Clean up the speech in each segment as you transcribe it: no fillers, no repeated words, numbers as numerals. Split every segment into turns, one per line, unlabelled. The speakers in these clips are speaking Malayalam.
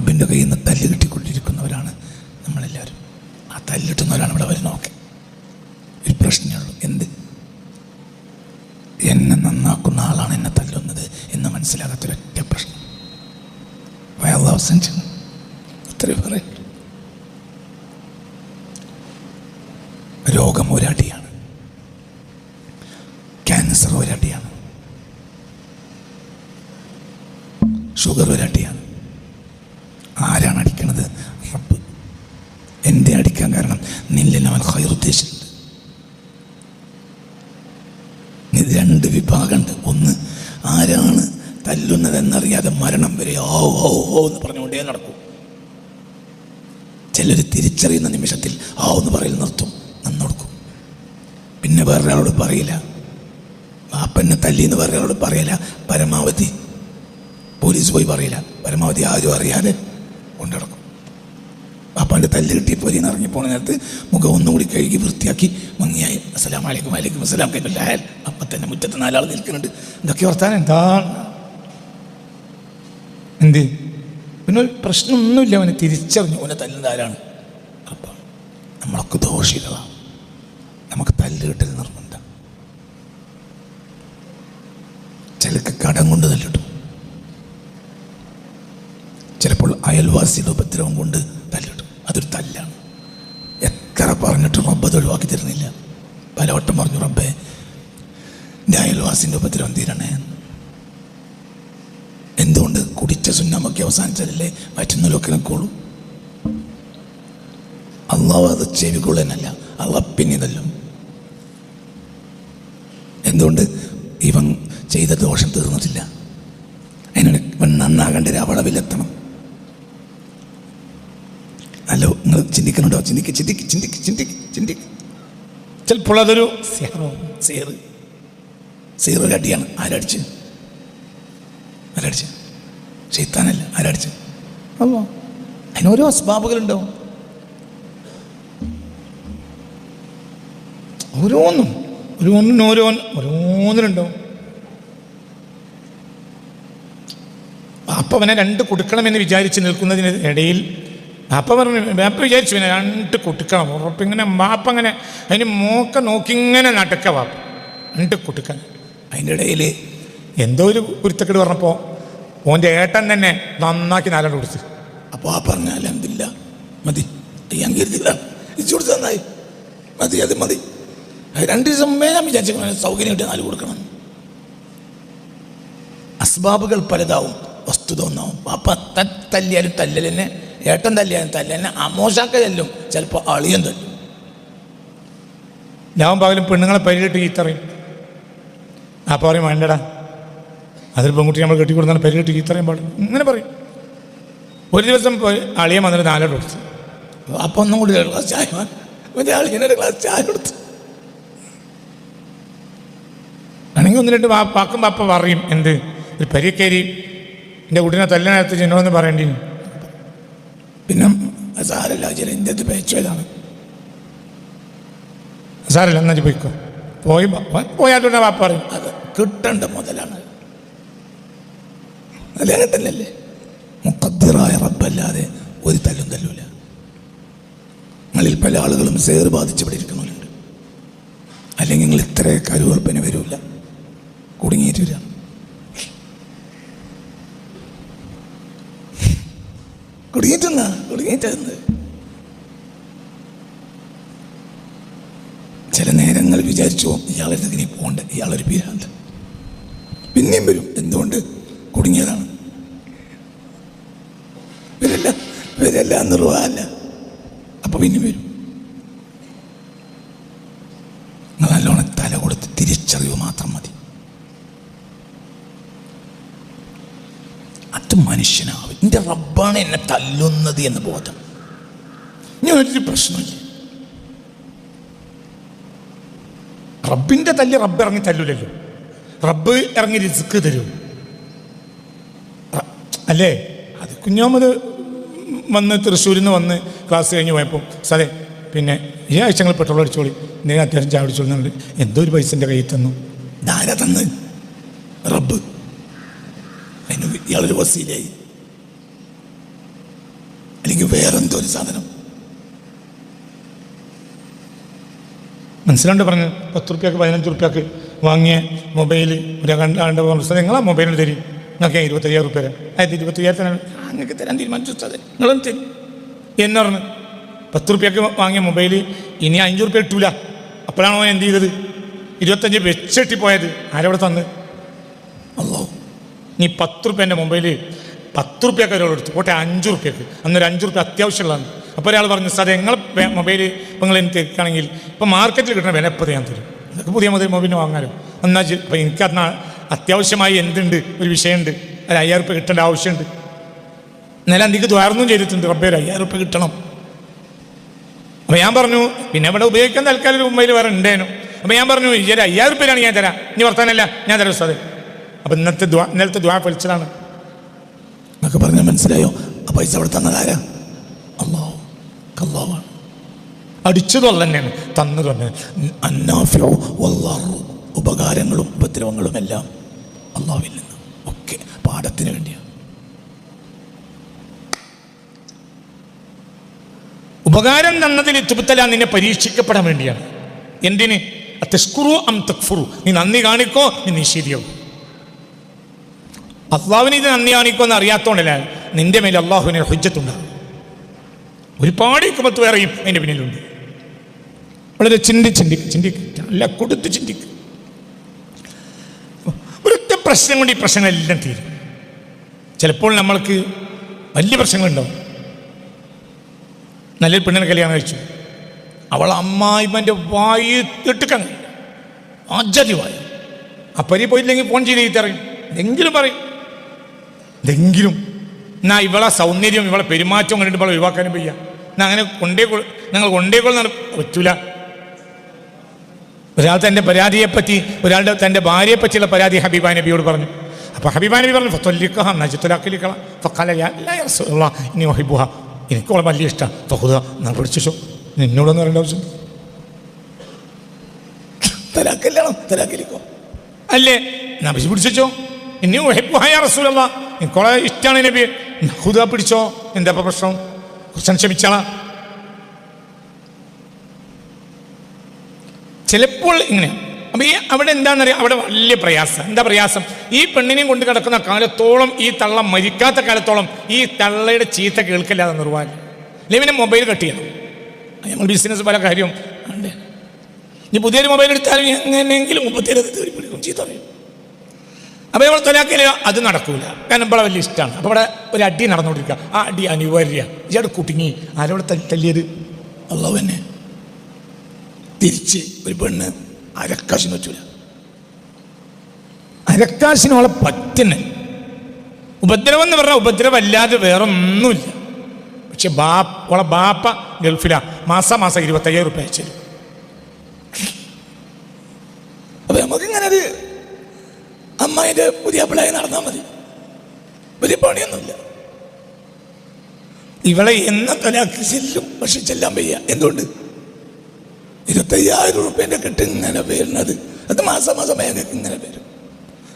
റബ്ബിൻ്റെ കയ്യിൽ നിന്ന് തല്ല് കിട്ടിക്കൊണ്ടിരിക്കുന്നവരാണ് നമ്മളെല്ലാവരും. ആ തല്ലിട്ടുന്നവരാണ് ഇവിടെ വരുന്നതൊക്കെ. ഒരു പ്രശ്നമേ ഉള്ളൂ, എന്ത് എന്നെ നന്നാക്കുന്ന ആളാണ് എന്നെ തല്ലുന്നത് എന്ന് മനസ്സിലാകാത്തൊരൊറ്റ പ്രശ്നം. അവസാനിച്ചു അത്രയും പറയും. രോഗം ഒരടിയാണ്, ക്യാൻസർ ഒരടിയാണ്, ഷുഗർ ഒരടിയാണ്. ആരാണ് അടിക്കണത്? റബ്ബ്. എന്തേ അടിക്കാൻ കാരണം? നിന്നിൽ അവൻ ഖൈർ ഉദ്ദേശിച്ചിട്ടുണ്ട്. ഇത് രണ്ട് വിഭാഗമുണ്ട്. ഒന്ന്, ആരാണ് തല്ലുന്നതെന്നറിയാതെ മരണം വരെ ഓ ഓ ഓ എന്ന് പറഞ്ഞുകൊണ്ടേ നടക്കും. ചിലർ തിരിച്ചറിയുന്ന നിമിഷത്തിൽ ആ എന്ന് പറയൽ നിർത്തും, നന്നൊടുക്കും. പിന്നെ വേറൊരാളോട് പറയില്ല. വാപ്പന്നെ തല്ലി എന്ന് വേറൊരാളോട് പറയില്ല. പരമാവധി പോലീസ് പോയി പറയില്ല. പരമാവധി ആരും അറിയാതെ കൊണ്ടിടക്കും. വാപ്പാൻ്റെ തല്ല് കിട്ടി പോലെന്ന് ഇറങ്ങിപ്പോണ നേരത്ത് മുഖം ഒന്നുകൂടി കഴുകി വൃത്തിയാക്കി ഭംഗിയായി അസ്സലാമു അലൈക്കും വലൈക്കും അസ്സലാം കൈമല്ലായാൽ അപ്പം തന്നെ മുറ്റത്ത് 4 ആൾ നിൽക്കുന്നുണ്ട്. ഇതൊക്കെ വർത്താനം എന്താണ്? എന്ത്? പിന്നെ ഒരു പ്രശ്നമൊന്നുമില്ല. അവനെ തിരിച്ചറിഞ്ഞു അവനെ തല്ലുന്നത് ആരാണ്? അപ്പം നമ്മളൊക്കെ ദോഷികളാണ്. നമുക്ക് തല്ല് കിട്ടൽ നിർബന്ധം. ചിലക്ക് കടം കൊണ്ട് തല്ലിട്ടും, ചിലപ്പോൾ അയൽവാസിയുടെ ഉപദ്രവം കൊണ്ട് തല്ലിടും. അതൊരു തല്ലാണ്. എത്ര പറഞ്ഞിട്ടും റബ്ബ് അത് ഒഴിവാക്കി തരുന്നില്ല. പലവട്ടം പറഞ്ഞു, റബ്ബേ എൻ്റെ അയൽവാസിൻ്റെ ഉപദ്രവം തീരണേ. എന്തുകൊണ്ട്? കുടിച്ച സുന്നമൊക്കെ അവസാനിച്ചതല്ലേ വയറ്റുന്നതിലൊക്കെ നിൽക്കുള്ളൂ. അള്ളാഹു അത് ചെവികൊള്ളനല്ല, അള്ളാഹ് പിന്നിതല്ലും. എന്തുകൊണ്ട്? ഇവൻ ചെയ്ത ദോഷം തീർന്നിട്ടില്ല. അതിനോട് ഇവൻ നന്നാകേണ്ട വളവിലെത്തണം. അല്ലോ, നിങ്ങൾ ചിന്തിക്കുന്നുണ്ടോ? ചിന്തിക്ക്. ചിലപ്പോൾ അതൊരു സീറൊരു അടിയാണ്. ആരടിച്ച്? ശൈത്താനല്ല. ആരടിച്ച്? അല്ലോ, അതിനോരോ അസ്ബാബുകളുണ്ടാവും. ഓരോന്നിനുണ്ടാവും. അപ്പവനെ 2 കൊടുക്കണമെന്ന് വിചാരിച്ച് നിൽക്കുന്നതിന് ഇടയിൽ ബാപ്പ പറഞ്ഞു, ബാപ്പ വിചാരിച്ചു പിന്നെ 2 കൊടുക്കണം. ഉറപ്പിങ്ങനെ ബാപ്പ അങ്ങനെ അതിന് മോക്ക നോക്കിങ്ങനെ നടക്ക. ബാപ്പ 2 കൊടുക്കാൻ. അതിൻ്റെ ഇടയിൽ എന്തോ ഒരു കുരുത്തക്കേട് പറഞ്ഞപ്പോൾ ഓൻ്റെ ഏട്ടൻ തന്നെ നന്നാക്കി 4 കൊടുത്ത്. അപ്പോൾ ആ പറഞ്ഞാൽ അൽഹംദുലില്ലാ മതി, ഞാൻ കരുതില്ല ഇച്ചു കൊടുത്ത് നന്നായി മതി, അത് മതി. 2 ദിവസം ഞാൻ വിചാരിച്ചു സൗകര്യം കിട്ടിയ 4 കൊടുക്കണം. അസ്ബാബുകൾ പലതാവും, വസ്തുത ഒന്നാവും. ബാപ്പ തല്ലിയാലും തല്ലലെന്നെ, ഏട്ടൻ തല്ലിയാലും തല്ലന്നെ, അമോശാക്ക തല്ലും, ചിലപ്പോൾ അളിയൻ തല്ലും. ഞാൻ പകലും പെണ്ണുങ്ങളെ പരിലിട്ട് ചീത്തറിയും. അപ്പോൾ പറയും വേണ്ടടാ, അതൊരു പെൺകുട്ടി നമ്മൾ കെട്ടിക്കൊടുത്താണ് പരിലിട്ട് ചീത്തറിയാൻ പാടും, ഇങ്ങനെ പറയും. ഒരു ദിവസം പോയി അളിയൻ വന്നിട്ട് 4 കൊടുത്തു. അപ്പം ഒന്നും കൂടി 1 ഗ്ലാസ് ചായ, മറ്റേ അളിയനൊരു ഗ്ലാസ് ചായ കൊടുത്തു. ആണെങ്കിൽ 1-2 വാക്കും പാപ്പ പറയും. എന്ത്? ഒരു പരിക്കേരി എൻ്റെ കുട്ടീനെ തല്ലാനകത്ത് ചെന്നോന്ന് പറയേണ്ടി. പിന്നെ സാരല്ല, ചില ഇന്ത്യത്ത് പേച്ചതാണ്, സാരല്ല എന്നാ പോയിക്കോ. പോയാൽ വാപ്പ പറയും അത് കിട്ടേണ്ട മുതലാണ്. അല്ല കിട്ടല്ലേ? മുഖദ്ദിറായ റബ്ബല്ലാതെ ഒരു തല്ലും തല്ലൂല. നിങ്ങളിൽ പല ആളുകളും സേറ് ബാധിച്ചിവിടെ ഇരിക്കുന്നവരുണ്ട്. അല്ലെങ്കിൽ നിങ്ങൾ ഇത്ര കരുവർപ്പിന് വരില്ല, കുടുങ്ങിയിട്ട് വരിക. കുടുങ്ങിയിട്ടെന്ന് ചില നേരങ്ങൾ വിചാരിച്ചു ഇയാളെടുത്തേക്ക് നീ പോകണ്ട, ഇയാളൊരു പീരാന്ത. പിന്നെയും വരും. എന്തുകൊണ്ട്? കുടുങ്ങിയതാണ്. വരല്ല നിർവാഹമല്ല. അപ്പൊ പിന്നെ വരും. നിങ്ങൾ നല്ലോണം തല കൊടുത്ത് തിരിച്ചറിവ് മാത്രം മതി. അത് മനുഷ്യനാവും. എൻ്റെ റബ്ബാണ് എന്നെ തല്ലുന്നത് എന്ന് ബോധം. ഞാനൊരു പ്രശ്നമില്ല. റബ്ബിൻ്റെ തല്ല് റബ്ബ് ഇറങ്ങി തല്ലൂലല്ലോ. റബ്ബ് ഇറങ്ങി റിസ്ക് തരും അല്ലേ? അത് കുഞ്ഞാമത് വന്ന് തൃശ്ശൂരിൽ നിന്ന് വന്ന് ക്ലാസ് കഴിഞ്ഞ് പോയപ്പോൾ സാറേ പിന്നെ ഈ ആഴ്ചകൾ പെട്രോൾ അടിച്ചോളി, നീ അത്യാവശ്യം ചായ അടിച്ചോളുന്നുണ്ട്. എന്തോ ഒരു പൈസൻ്റെ കയ്യിൽ തന്നു. ധാരാ തന്ന് റബ്ബ്. അതിന് ഇയാളൊരു വസീലായി.
അല്ലെങ്കിൽ വേറെന്തോ ഒരു സാധനം.
മനസ്സിലാണ്ട് പറഞ്ഞു 10 റുപ്യക്ക് 15 റുപ്യക്ക് വാങ്ങിയ മൊബൈൽ ഒരു കണ്ടാണ്ട് നിങ്ങളാ മൊബൈലിന് തരും, നിങ്ങൾക്ക് 25,000 റുപ്യ അതായത് 25,000 നിങ്ങൾക്ക് തരാൻ തീരുമാനിച്ചു നിങ്ങളും തരും എന്ന് പറഞ്ഞു. 10 റുപ്യക്ക് വാങ്ങിയ മൊബൈൽ ഇനി 5 റുപ്യ കിട്ടൂല. അപ്പോഴാണ് അവൻ എന്ത് ചെയ്തത്? 25 വെച്ചിട്ടിപ്പോയത്. ആരവിടെ തന്ന്?
അല്ലാഹു.
നീ 10 റുപ്യേൻ്റെ മൊബൈൽ 10 റുപ്യക്ക് ഒരാൾ എടുത്തു, പോട്ടെ 5 റുപ്യക്ക്. അന്നൊരു 5 റുപ്യ അത്യാവശ്യമുള്ളതാണ്. അപ്പോൾ ഒരാൾ പറഞ്ഞു, സാറേ നിങ്ങൾ മൊബൈൽ ഇപ്പം നിങ്ങൾ എനിക്ക് തരികയാണെങ്കിൽ ഇപ്പം മാർക്കറ്റിൽ കിട്ടുന്ന വില എപ്പോൾ ഞാൻ തരും, നിങ്ങൾക്ക് പുതിയ മൊബൈൽ വാങ്ങാലോ എന്നാ. അപ്പോൾ എനിക്ക് അന്ന് അത്യാവശ്യമായി എന്തുണ്ട്, ഒരു വിഷയമുണ്ട്, അത് 5,000 റുപ്യ കിട്ടേണ്ട ആവശ്യമുണ്ട്. എന്നാലും എനിക്ക് ദ്വാരൊന്നും ചെയ്തിട്ടുണ്ട്, റബ്ബേ 5,000 റുപ്യ കിട്ടണം. അപ്പോൾ ഞാൻ പറഞ്ഞു, പിന്നെ ഇവിടെ ഉപയോഗിക്കാൻ തൽക്കാലം ഒരു മൊബൈൽ വേറെ ഉണ്ടേനു. അപ്പോൾ ഞാൻ പറഞ്ഞു, ഈ 5,000 റുപ്യയിലാണ് ഞാൻ തരാം, ഇനി വർത്താനല്ല ഞാൻ തരാം സാറേ. അപ്പോൾ ഇന്നലത്തെ ദ്വാ ഫലിച്ചതാണ്.
എന്നൊക്കെ പറഞ്ഞാൽ മനസ്സിലായോ? ആ പൈസ അവിടെ തന്നതാരാ? അല്ലാഹു. അല്ലാഹുവാണ്.
അടിച്ചതും തന്നെയാണ്, തന്നത് തന്നെ.
അന്നാഫിഉ വല്ലാഹു, ഉപകാരങ്ങളും ഉപദ്രവങ്ങളും എല്ലാം അല്ലാഹുവിൽ നിന്ന്, ഒക്കെ പാഠത്തിന് വേണ്ടിയാണ്.
ഉപകാരം തന്നതിൽ തുബ്തല, നിന്നെ പരീക്ഷിക്കപ്പെടാൻ വേണ്ടിയാണ്. എന്തിന്? തസ്കുറു അം തക്ഫുറു, നീ നന്ദി കാണിക്കോ നീ നിഷേധിയാവും. അള്ളാഹുവിന് ഇത് നന്ദി കാണിക്കോ എന്ന് അറിയാത്തോണ്ടല്ല നിന്റെ മേലെ അള്ളാഹുവിന് ഹുജ്ജത്തുണ്ടാകും. ഒരുപാട് ഹിക്മത്ത് വേറെയും അതിൻ്റെ പിന്നിലുണ്ട്. വളരെ ചിന്തിക്കുക, അല്ല കൊടുത്ത് ചിന്തിക്കുക. ഒരൊറ്റ പ്രശ്നം കൊണ്ട് ഈ പ്രശ്നങ്ങളെല്ലാം തീരും. ചിലപ്പോൾ നമ്മൾക്ക് വലിയ പ്രശ്നങ്ങളുണ്ടാവും. നല്ലൊരു പെണ്ണിനെ കല്യാണം കഴിച്ചു, അവൾ അമ്മായിമ്മൻ്റെ വായി തിട്ടുക്കാൻ ആജാതി വായി. അപ്പരി പോയില്ലെങ്കിൽ ഫോൺ ചെയ്ത് ചെയ്തറിയും, എന്തെങ്കിലും പറയും, എന്തെങ്കിലും. എന്നാ ഇവളെ സൗന്ദര്യം ഇവളെ പെരുമാറ്റം കണ്ടിട്ട് ഇവളെ ഒഴിവാക്കാനും വയ്യ. എന്നാൽ അങ്ങനെ ഞങ്ങൾ കൊണ്ടേക്കൊള്ളുന്ന പറ്റൂല. ഒരാൾ തൻ്റെ പരാതിയെപ്പറ്റി, ഒരാളുടെ തൻ്റെ ഭാര്യയെപ്പറ്റിയുള്ള പരാതി ഹബീബ നബിയോട് പറഞ്ഞു. അപ്പോൾ ഹബീബ നബി പറഞ്ഞു, ഫത്വല്ലിക്കഹ നജിത്തുലാക്കിലിക്കള ഫഖാല യാ റസൂലല്ലാഹ് ഇന്നീ ഉഹിബ്ബുഹ, എനിക്കോളെ വലിയ ഇഷ്ടമാണ്, ഫഖുദ ഞാൻ പിടിച്ചോ. നിന്നോടൊന്നും പറയേണ്ട ആവശ്യം
തലാക്കിലിക്കോ
അല്ലേ? ഞാൻ പിടിച്ചോ. ഇന്നീ ഉഹിബ്ബുഹ യാ റസൂലല്ലാഹ്, എനിക്കോളെ ഇഷ്ടമാണ് നബി, ഹുദ പിടിച്ചോ. എന്താ പ്രശ്നം? കുറച്ച് ക്ഷമിച്ചാളാ. ചിലപ്പോൾ ഇങ്ങനെ. അപ്പം അവിടെ എന്താണെന്നറിയാം, അവിടെ വലിയ പ്രയാസം. എന്താ പ്രയാസം? ഈ പെണ്ണിനെയും കൊണ്ട് കിടക്കുന്ന കാലത്തോളം, ഈ തള്ള മരിക്കാത്ത കാലത്തോളം ഈ തള്ളയുടെ ചീത്ത കേൾക്കില്ലാതെ നിർവാൻ. അല്ലെങ്കിൽ പിന്നെ മൊബൈൽ കട്ട് ചെയ്യണം. നമ്മൾ ബിസിനസ് പല കാര്യവും ഉണ്ട്. ഇനി പുതിയൊരു മൊബൈൽ എടുത്താലും എങ്ങനെയെങ്കിലും 37 പിടിക്കും, ചീത്ത പറയും. അപ്പോൾ നമ്മൾ തൊലാക്കില്ല, അത് നടക്കൂല. കാരണം ഇവിടെ വലിയ ഇഷ്ടമാണ്. അപ്പോൾ ഇവിടെ ഒരു അടി നടന്നുകൊണ്ടിരിക്കുക, ആ അടി അനിവാര്യ. ഇയാൾ കുടുങ്ങി. ആരോടെ തല്ലിയത്?
അല്ലാഹു തന്നെ. തിരിച്ച് ഒരു പെണ്ണ് അരക്കാശിന് വെച്ചൂല.
അരക്കാശിനോളെ പറ്റുന്ന ഉപദ്രവം എന്ന് പറഞ്ഞാൽ ഉപദ്രവമല്ലാതെ വേറെ ഒന്നുമില്ല. പക്ഷെ ഓളെ ബാപ്പ ഗൾഫിലാ, മാസം 25,000 റുപ്യ അയച്ചു തരും.
അപ്പൊ നമുക്കിങ്ങനെ ഒരു അമ്മായിൻ്റെ പുതിയ പിള്ളേർ നടന്നാൽ മതി, വലിയ പണിയൊന്നുമില്ല. ഇവളെ എന്ന തലാക്ക് ചെല്ലും, പക്ഷെ ചെല്ലാൻ വയ്യ. എന്തുകൊണ്ട്? 25,000 റുപ്യൻ്റെ കെട്ട് ഇങ്ങനെ വരുന്നത്, അത് മാസം മേഘക്ക് ഇങ്ങനെ വരും.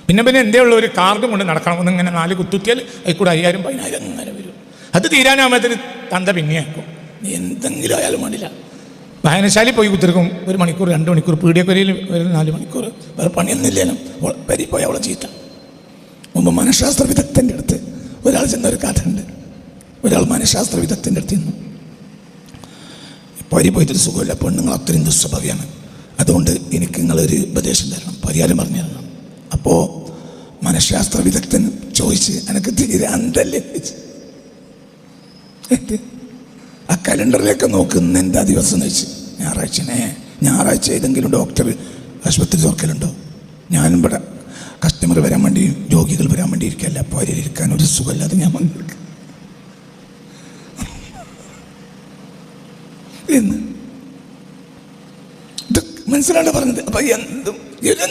പിന്നെ എന്തേ ഉള്ള ഒരു കാർഡും കൊണ്ട് നടക്കണം. ഒന്നിങ്ങനെ 4 കുത്തുത്തിയാൽ അതിൽ കൂടെ 5,000 10,000 ഇങ്ങനെ വരും. അത് തീരാനാകുമ്പോഴത്തേന് തന്ത പിന്നെയാക്കും.
എന്തെങ്കിലും ആയാലും വേണ്ടില്ല.
വായനശാലയിൽ പോയി കുത്തിരിക്കും 1 മണിക്കൂർ 2 മണിക്കൂർ, പീഡിയക്കൊരയിൽ 4 മണിക്കൂർ.
വേറെ പണിയൊന്നുമില്ലേനും പരി പോയി അവളെ ചീത്ത. മുമ്പ് മനഃശാസ്ത്ര വിദഗ്ധൻ്റെ അടുത്ത് ഒരാൾ ചെന്നൊരു കഥ ഉണ്ട്. ഒരാൾ മനഃശാസ്ത്ര വിദഗ്ധൻ്റെ അടുത്ത് ചെന്നു. പരി പോയിട്ടൊരു സുഖമില്ല, പെണ്ണുങ്ങൾ അത്രയും ദുസ്വഭാവിയാണ്, അതുകൊണ്ട് എനിക്ക് നിങ്ങളൊരു ഉപദേശം തരണം, പരിഹാരം പറഞ്ഞു തരണം. അപ്പോൾ മനഃശാസ്ത്ര വിദഗ്ധൻ ചോദിച്ച്, എനിക്ക് തീരെ അന്തല്ലേ? ആ കലണ്ടറിലേക്ക് നോക്കുന്ന എന്താ ദിവസം എന്ന് വെച്ച്, ഞായറാഴ്ച ഏതെങ്കിലും ഡോക്ടർ ആശുപത്രി തുറക്കലുണ്ടോ? ഞാനും ഇവിടെ കസ്റ്റമർ വരാൻ വേണ്ടി, രോഗികൾ വരാൻ വേണ്ടി ഇരിക്കല്ല, അപ്പോൾ അവരിക്കാൻ ഒരു സുഖമില്ലാതെ ഞാൻ വന്നിരിക്കും എന്ന്. ഇത് മനസ്സിലാണ് പറഞ്ഞത്. അപ്പം എന്തും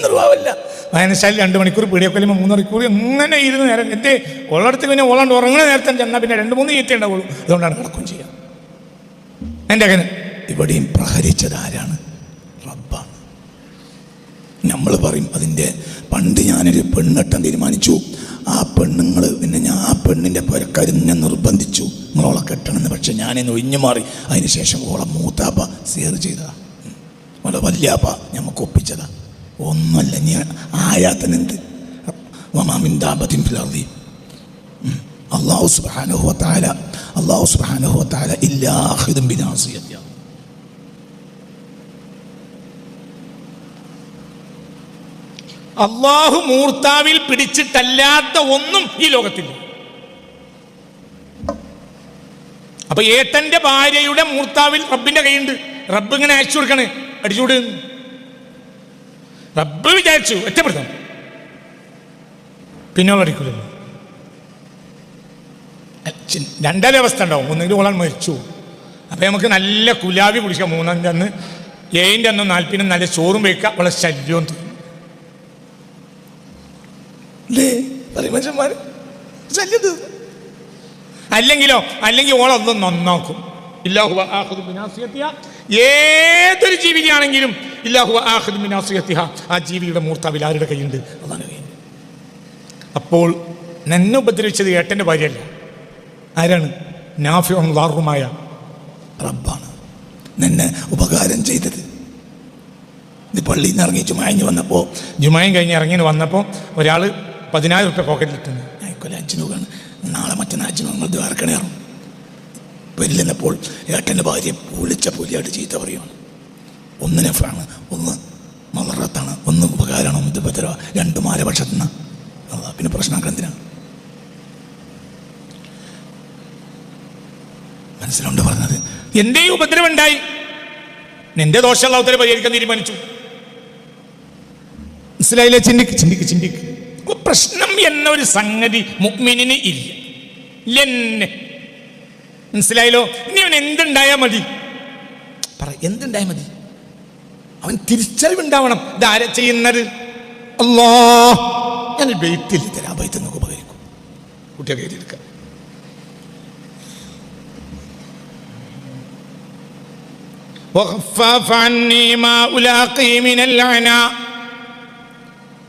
നിർവാഹമില്ല.
വായനശാലയിൽ 2 മണിക്കൂർ, പീഡിയക്കൊല്ലുമ്പോൾ 3 മണിക്കൂർ, എങ്ങനെ ഇരുന്ന് നേരം എൻ്റെ ഉള്ളടത്ത് പിന്നെ ഓളാണ്ട് ഉറങ്ങുന്ന നേരത്തെ ചെന്നാൽ പിന്നെ 2-3 ചീത്ത ഉണ്ടാവുള്ളൂ. അതുകൊണ്ടാണ് കിടക്കുകയും ചെയ്യാം. എൻ്റെ അങ്ങനെ
ഇവിടെയും പ്രഹരിച്ചത് ആരാണ്? റബ്ബാണ്. നമ്മൾ പറയും അതിൻ്റെ പണ്ട് ഞാനൊരു പെണ്ണെട്ടാൻ തീരുമാനിച്ചു, ആ പെണ്ണുങ്ങൾ പിന്നെ ഞാൻ ആ പെണ്ണിൻ്റെ പുരക്കാർ എന്നെ നിർബന്ധിച്ചു, നിങ്ങളോളെ കെട്ടണമെന്ന്. പക്ഷെ ഞാനിന്ന് ഒഴിഞ്ഞു മാറി. അതിന് ശേഷം ഓളെ മൂത്താപ്പ സേർ ചെയ്തതാ, ഓളെ വല്യാപ്പ ഞമ്മക്ക് ഒപ്പിച്ചതാ. ഒന്നുമല്ല, നീ ആയാത്തനെന്ത് അല്ലാഹു സുബ്ഹാനഹു വ തആല ഇല്ലാ ആഖിദുൻ ബിനാസിയതിഹ.
അള്ളാഹു മൂർത്താവിൽ പിടിച്ചിട്ടല്ലാത്ത ഒന്നും ഈ ലോകത്തില്ല. അപ്പൊ ഏട്ടന്റെ ഭാര്യയുടെ മൂർത്താവിൽ റബ്ബിന്റെ കൈയുണ്ട്. റബ്ബ് ഇങ്ങനെ അയച്ചു കൊടുക്കണേ, അടിച്ചുകൂട്. റബ്ബ് വിചാരിച്ചു ഒറ്റപ്പെടുത്താം, പിന്നെ അടിക്കൂലല്ലോ. രണ്ടര അവസ്ഥ ഉണ്ടാവും. ഒന്നെങ്കിലും ഓളാൻ മരിച്ചു. അപ്പൊ നമുക്ക് നല്ല കുലാവി കുടിക്കാം. 3-ാം അന്ന് 7-ന്റെ അന്നും 40-നും നല്ല ചോറും വയ്ക്കാം. വളരെ ശല്യവും തോന്നും. അല്ലെങ്കിൽ ഓളൊന്നും നന്നാക്കും. ഏതൊരു ജീവിയാണെങ്കിലും ആ ജീവിയുടെ മൂർത്താവിൽ ആരുടെ കൈയുണ്ട്? അതാണ് കൈയുണ്ട്. അപ്പോൾ എന്നെ ഉപദ്രവിച്ചത് ഏട്ടൻ്റെ ഭാര്യയല്ല. ആരാണ്? നാഫിഉം ളാറുമായ
റബ്ബാണ് നിന്നെ ഉപകാരം ചെയ്തത്. ഇത് പള്ളിയിൽ നിന്ന് ഇറങ്ങി
ജുമായും കഴിഞ്ഞ് ഇറങ്ങി വന്നപ്പോൾ ഒരാൾ 10,000 രൂപ പോക്കറ്റിലിട്ടുണ്ട്.
അച്ഛനുകാണ് നാളെ മറ്റന്നാൾ അച്ഛനും നിങ്ങൾ ദ്വാരക്കണേറും വരില്ലെന്നപ്പോൾ ഏട്ടൻ്റെ ഭാര്യ പൊളിച്ച പൊലിയായിട്ട് ചീത്ത പറയുകയാണ്. ഒന്ന് നഫാണ്, ഒന്ന് മളറത്താണ്, ഒന്ന് ഉപകാരമാണ്, ഒന്ന് ഉപദ്രവ, 2 മാലപക്ഷത്തുനിന്ന്. പിന്നെ പ്രശ്നമാക്കാൻ എന്തിനാണ്? മനസ്സിലുണ്ട് പറഞ്ഞത്.
എന്തേ ഉപദ്രവം ഉണ്ടായി? നിന്റെ ദോഷമുള്ള ഉത്തരം പരിഹരിക്കാൻ തീരുമാനിച്ചു. മനസ്സിലായില്ലേ? ചിന്തിക്ക്. പ്രശ്നം എന്നൊരു സംഗതി മുഅ്മിനിന് ഇല്ല. മനസ്സിലായല്ലോ? ഇനി അവൻ എന്തുണ്ടായാൽ മതി? എന്തുണ്ടായാൽ മതി? അവൻ തിരിച്ചറിവുണ്ടാവണം. ഇതാരാ ചെയ്യുന്നത്? അല്ലാഹ്. ഞാൻ ബൈത്തിൽ തരാം, ബൈത്തിൽ നമുക്ക് ഉപകരിക്കും. കുട്ടിയെ കയറ്റിയെടുക്കാം.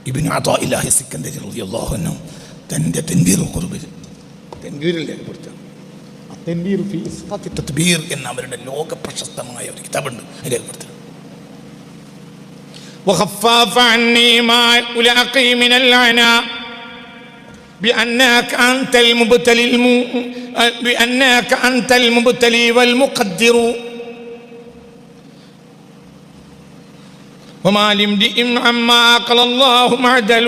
ഇബ്നു അതാഇല്ലാഹി സിക്കന്ദരി റളിയല്ലാഹു അൻഹു തന്റെ തൻവീറുൽ ഖുർബിൽ തൻവീർ ഫീ ഇസ്ഖാത്തി തത്ബീർ എന്ന അവരുടെ ലോക പ്രശസ്തമായ ഒരു കിതാബുണ്ട്. രേഖപ്പെടുത്തുന്നു.
وخفف عني ما ألاقي من العناء بأنك أنت المبتلي والمقدر وما لامرئ عما عقل الله معدل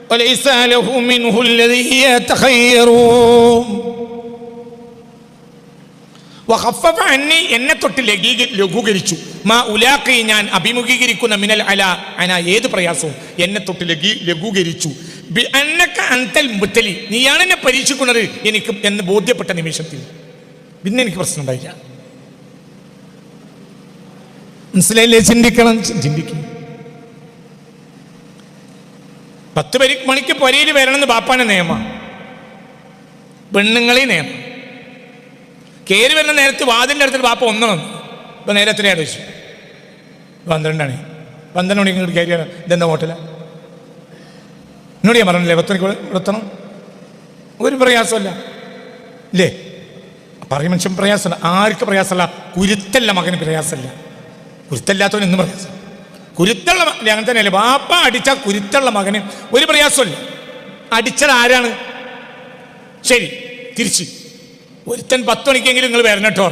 وليس له منه الذي يتخير وخفف عني എന്നെ തൊട്ട് ലഘൂകരിച്ചു. മാ ഉലാഖി ഞാൻ അഭിമുഖീകരിക്കുന്ന മിനൽ അന ഏത് പ്രയാസവും എന്നെ തൊട്ട് ലഘൂകരിച്ചു. ബി അന്നക അൻതൽ മുബ്തലി നീയാണ് എന്നെ പരീക്ഷിക്കുന്നത് എനിക്ക് എന്ന് ബോധ്യപ്പെട്ട നിമിഷത്തിൽ പിന്നെ എനിക്ക് പ്രശ്നം ഉണ്ടായില്ല. മനസ്സിലായില്ലേ? ചിന്തിക്കും. 10 മണിക്ക് പൊരയിൽ വരണമെന്ന് ബാപ്പാന്റെ നിയമമാണ്, പെണ്ണുങ്ങളെ നിയമം. കയറി വരുന്ന നേരത്ത് വാതിൻ്റെ അടുത്ത് ബാപ്പ 1 വന്നു. ഇപ്പം നേരെ എത്രയാണ് വെച്ചു? 12 മണിക്ക് ഇങ്ങോട്ട് കയറിയാണ്. ഇതെന്താ ഹോട്ടല? എന്നോട് ഞാൻ പറഞ്ഞില്ലേ 10 മണിക്ക് എത്തണം. ഒരു പ്രയാസമല്ല ഇല്ലേ? പറയും മനുഷ്യൻ പ്രയാസമല്ല. ആർക്ക് പ്രയാസമല്ല? കുരുത്തല്ല മകന് പ്രയാസമല്ല. കുരുത്തല്ലാത്തവൻ എന്നും പ്രയാസം. കുരുത്തുള്ള അങ്ങനെ തന്നെയല്ലേ? ബാപ്പ അടിച്ച കുരുത്തുള്ള മകന് ഒരു പ്രയാസമല്ല. അടിച്ചത് ആരാണ്? ശരി, തിരിച്ച് ഒരുത്തൻ 10 മണിക്കെങ്കിലും നിങ്ങൾ വരണട്ടോ,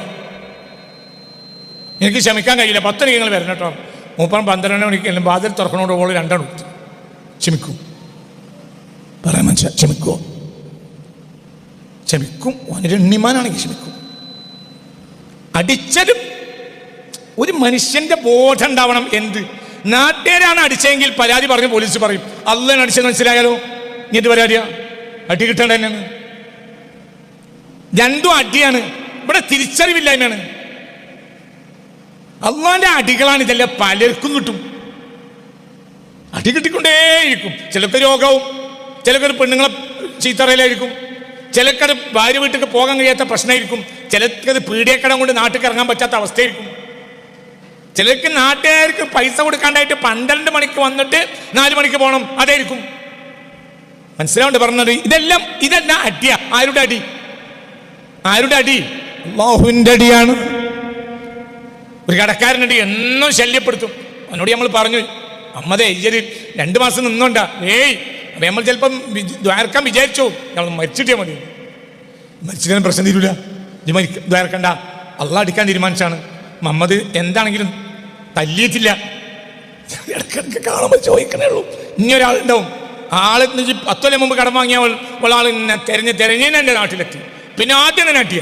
എനിക്ക് ക്ഷമിക്കാൻ കഴിയില്ല, 10 മണിക്ക് നിങ്ങൾ വരണട്ടോ. മൂപ്പൻ 12 മണിക്കെങ്കിലും വാതിൽ തുറക്കണോട് ഓള് 2 കൊടുത്തു. ക്ഷമിക്കും.
പറയാൻ മനസ്സിലാ?
ക്ഷമിക്കും. ഓനൊരു എണ്ണിമാനാണെങ്കിൽ ക്ഷമിക്കും. അടിച്ചതും ഒരു മനുഷ്യന്റെ ബോധം ഉണ്ടാവണം. എന്ത് നാട്ടുകാരാണ് അടിച്ചെങ്കിൽ പരാതി പറഞ്ഞ് പോലീസ് പറയും അള്ളാണ് അടിച്ചത് മനസ്സിലായാലോ, നീ എന്ത് പരാതിയാ? അടി കിട്ടേണ്ട തന്നെയാണ്. 2 അടിയാണ്. ഇവിടെ തിരിച്ചറിവില്ലായ്മയാണ്. അള്ളാന്റെ അടികളാണ് ഇതെല്ലാം. പലർക്കും കിട്ടും. അടി കിട്ടിക്കൊണ്ടേയിരിക്കും. ചിലർക്ക് രോഗവും, ചിലർക്ക് പെണ്ണുങ്ങളെ ചീത്തറയിലായിരിക്കും, ചിലക്കത് ഭാര്യ വീട്ടിൽ പോകാൻ കഴിയാത്ത പ്രശ്നമായിരിക്കും, ചിലക്കത് പീഡിയക്കടം കൊണ്ട് നാട്ടിൽ ഇറങ്ങാൻ പറ്റാത്ത അവസ്ഥയായിരിക്കും, ചിലർക്ക് നാട്ടുകാർക്ക് പൈസ കൊടുക്കാണ്ടായിട്ട് 12 മണിക്ക് വന്നിട്ട് 4 മണിക്ക് പോകണം, അതായിരിക്കും. മനസ്സിലാവുണ്ട് പറഞ്ഞത്? ഇതെല്ലാം അടിയാ. ആരുടെ അടി? ആരുടെ അടി? അല്ലാഹുവിൻ്റെ അടിയാണ്. ഒരു കടക്കാരനടി എന്നും ശല്യപ്പെടുത്തും. അവനോട് നമ്മൾ പറഞ്ഞു, അമ്മതേ ഇജ്ജ് 2 മാസം നിന്നോണ്ടാ. അപ്പം നമ്മൾ ചിലപ്പം ദ്വാരക്കാൻ വിചാരിച്ചു നമ്മൾ മരിച്ചിട്ടേ മതി. മരിച്ചിട്ട് പ്രശ്നം തീരൂല. ഇജ്ജ് ദ്വാരക്കണ്ട, അള്ളാഹ് അടിക്കാൻ തീരുമാനിച്ചാണ്. മുഹമ്മദ് എന്താണെങ്കിലും തല്ലിയിട്ടില്ല. ഇടയ്ക്കിടയ്ക്ക് കാണുമ്പോൾ ചോദിക്കണേ ഉള്ളൂ. ഇനി ഒരാളുണ്ടാവും, ആള് 10 കൊല്ലം മുമ്പ് കടം വാങ്ങിയ ഒരാൾ എന്നെ തെരഞ്ഞ് എൻ്റെ നാട്ടിലെത്തി. പിന്നെ ആദ്യം തന്നെ അട്ടിയ.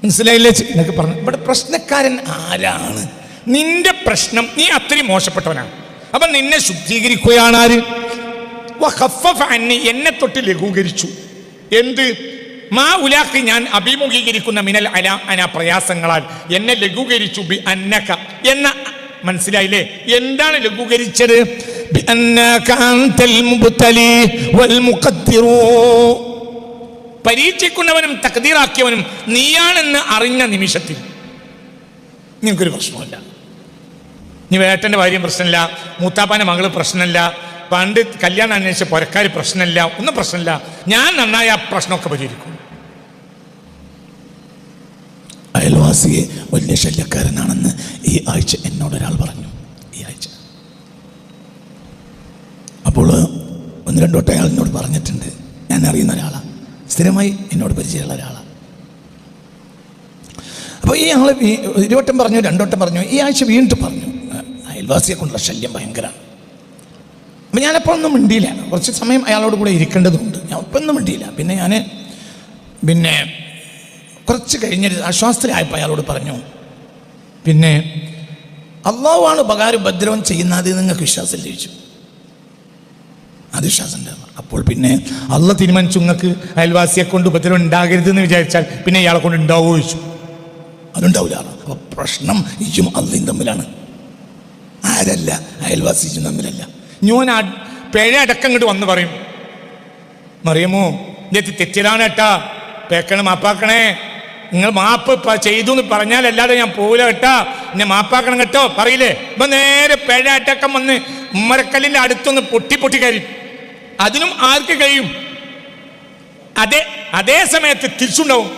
മനസ്സിലായില്ലേ എന്നൊക്കെ പറഞ്ഞു. ഇവിടെ പ്രശ്നക്കാരൻ ആരാണ്? നിന്റെ പ്രശ്നം, നീ അത്രയും മോശപ്പെട്ടവനാണ്. അപ്പം നിന്നെ ശുദ്ധീകരിക്കുകയാണ് ആര്? എന്നെ തൊട്ട് ലഘൂകരിച്ചു. എന്ത്? മാ ഉലാഖ്, ഞാൻ അഭിമുഖീകരിക്കുന്ന മിനൽ അന പ്രയാസങ്ങളാൽ എന്നെ ലഘൂകരിച്ചു. ബി അന്നക എന്ന, മനസ്സിലായില്ലേ? എന്താണ് ലഘൂകരിച്ചത്? ബി അന്നക അൻതൽ മുബ്തലി വൽ മുഖദ്ദിറു, പരീക്ഷിക്കുന്നവനും തഖ്ദീറാക്കിയവനും നീയാണെന്ന് അറിഞ്ഞ നിമിഷത്തിൽ നിങ്ങൾക്കൊരു പ്രശ്നമില്ല. ഇനി വേട്ടൻ്റെ ഭാര്യയും പ്രശ്നമില്ല, മൂത്താപ്പാൻ്റെ മകള് പ്രശ്നമില്ല, പണ്ട് കല്യാണം അന്വേഷിച്ച പുരക്കാർ പ്രശ്നമില്ല, ഒന്നും പ്രശ്നമില്ല. ഞാൻ നന്നായി ആ പ്രശ്നമൊക്കെ പരിഹരിക്കും.
അയൽവാസിയെ വലിയ ശല്യക്കാരനാണെന്ന് ഈ ആഴ്ച എന്നോടൊരാൾ പറഞ്ഞു. ഈ ആഴ്ച അപ്പോൾ 1-2 വട്ടം അയാൾ എന്നോട് പറഞ്ഞിട്ടുണ്ട്. ഞാൻ അറിയുന്ന ഒരാളാണ്, സ്ഥിരമായി എന്നോട് പരിചയമുള്ള ഒരാളാണ്. അപ്പോൾ ഈ ആൾ 1 വട്ടം പറഞ്ഞു, 2 വട്ടം പറഞ്ഞു, ഈ ആഴ്ച വീണ്ടും പറഞ്ഞു അയൽവാസിയെ കൊണ്ടുള്ള ശല്യം ഭയങ്കരമാണ്. അപ്പം ഞാനപ്പോൾ ഒന്നും മിണ്ടിയില്ല. കുറച്ച് സമയം അയാളോട് കൂടെ ഇരിക്കേണ്ടതുണ്ട്. ഞാൻ ഒപ്പം ഒന്നും മിണ്ടിയില്ല. പിന്നെ കുറച്ച് കഴിഞ്ഞൊരു ആശ്വാസത്തിലായപ്പോൾ അയാളോട് പറഞ്ഞു, പിന്നെ അള്ളാഹുവാണ് ഉപകാരം ഉപദ്രവം ചെയ്യുന്നത്, നിങ്ങൾക്ക് വിശ്വാസം ചോദിച്ചു. അത് വിശ്വാസം ഉണ്ടായിരുന്നു. അപ്പോൾ പിന്നെ അള്ളാഹ് തീരുമാനിച്ചു നിങ്ങൾക്ക് അയൽവാസിയെ കൊണ്ട് ഉപദ്രവം ഉണ്ടാകരുതെന്ന് വിചാരിച്ചാൽ പിന്നെ ഇയാളെ കൊണ്ട് ഉണ്ടാവുമോ ചോദിച്ചു. അതുണ്ടാവില്ല. അപ്പോൾ പ്രശ്നം ഇജും അള്ളയും തമ്മിലാണ്, ആരല്ല, അയൽവാസി ഇജും തമ്മിലല്ല. ഞാൻ പിഴ അടക്കം ഇങ്ങോട്ട് വന്ന് പറയും, മറിയമോ ഇതെത്തി തെറ്റിലാണ് കേട്ടാ, പേക്കണം, മാപ്പാക്കണേ, നിങ്ങൾ മാപ്പ് ചെയ്തു എന്ന് പറഞ്ഞാലല്ലാതെ ഞാൻ പോവില്ല കേട്ടാ, എന്നെ മാപ്പാക്കണം കേട്ടോ പറയില്ലേ. ഇപ്പം നേരെ പിഴ അടക്കം വന്ന് ഉമ്മരക്കല്ലിൻ്റെ അടുത്തൊന്ന് പൊട്ടി കയറി. അതിനും ആർക്ക് കഴിയും? അതേ സമയത്ത് തിരിച്ചുണ്ടാവും.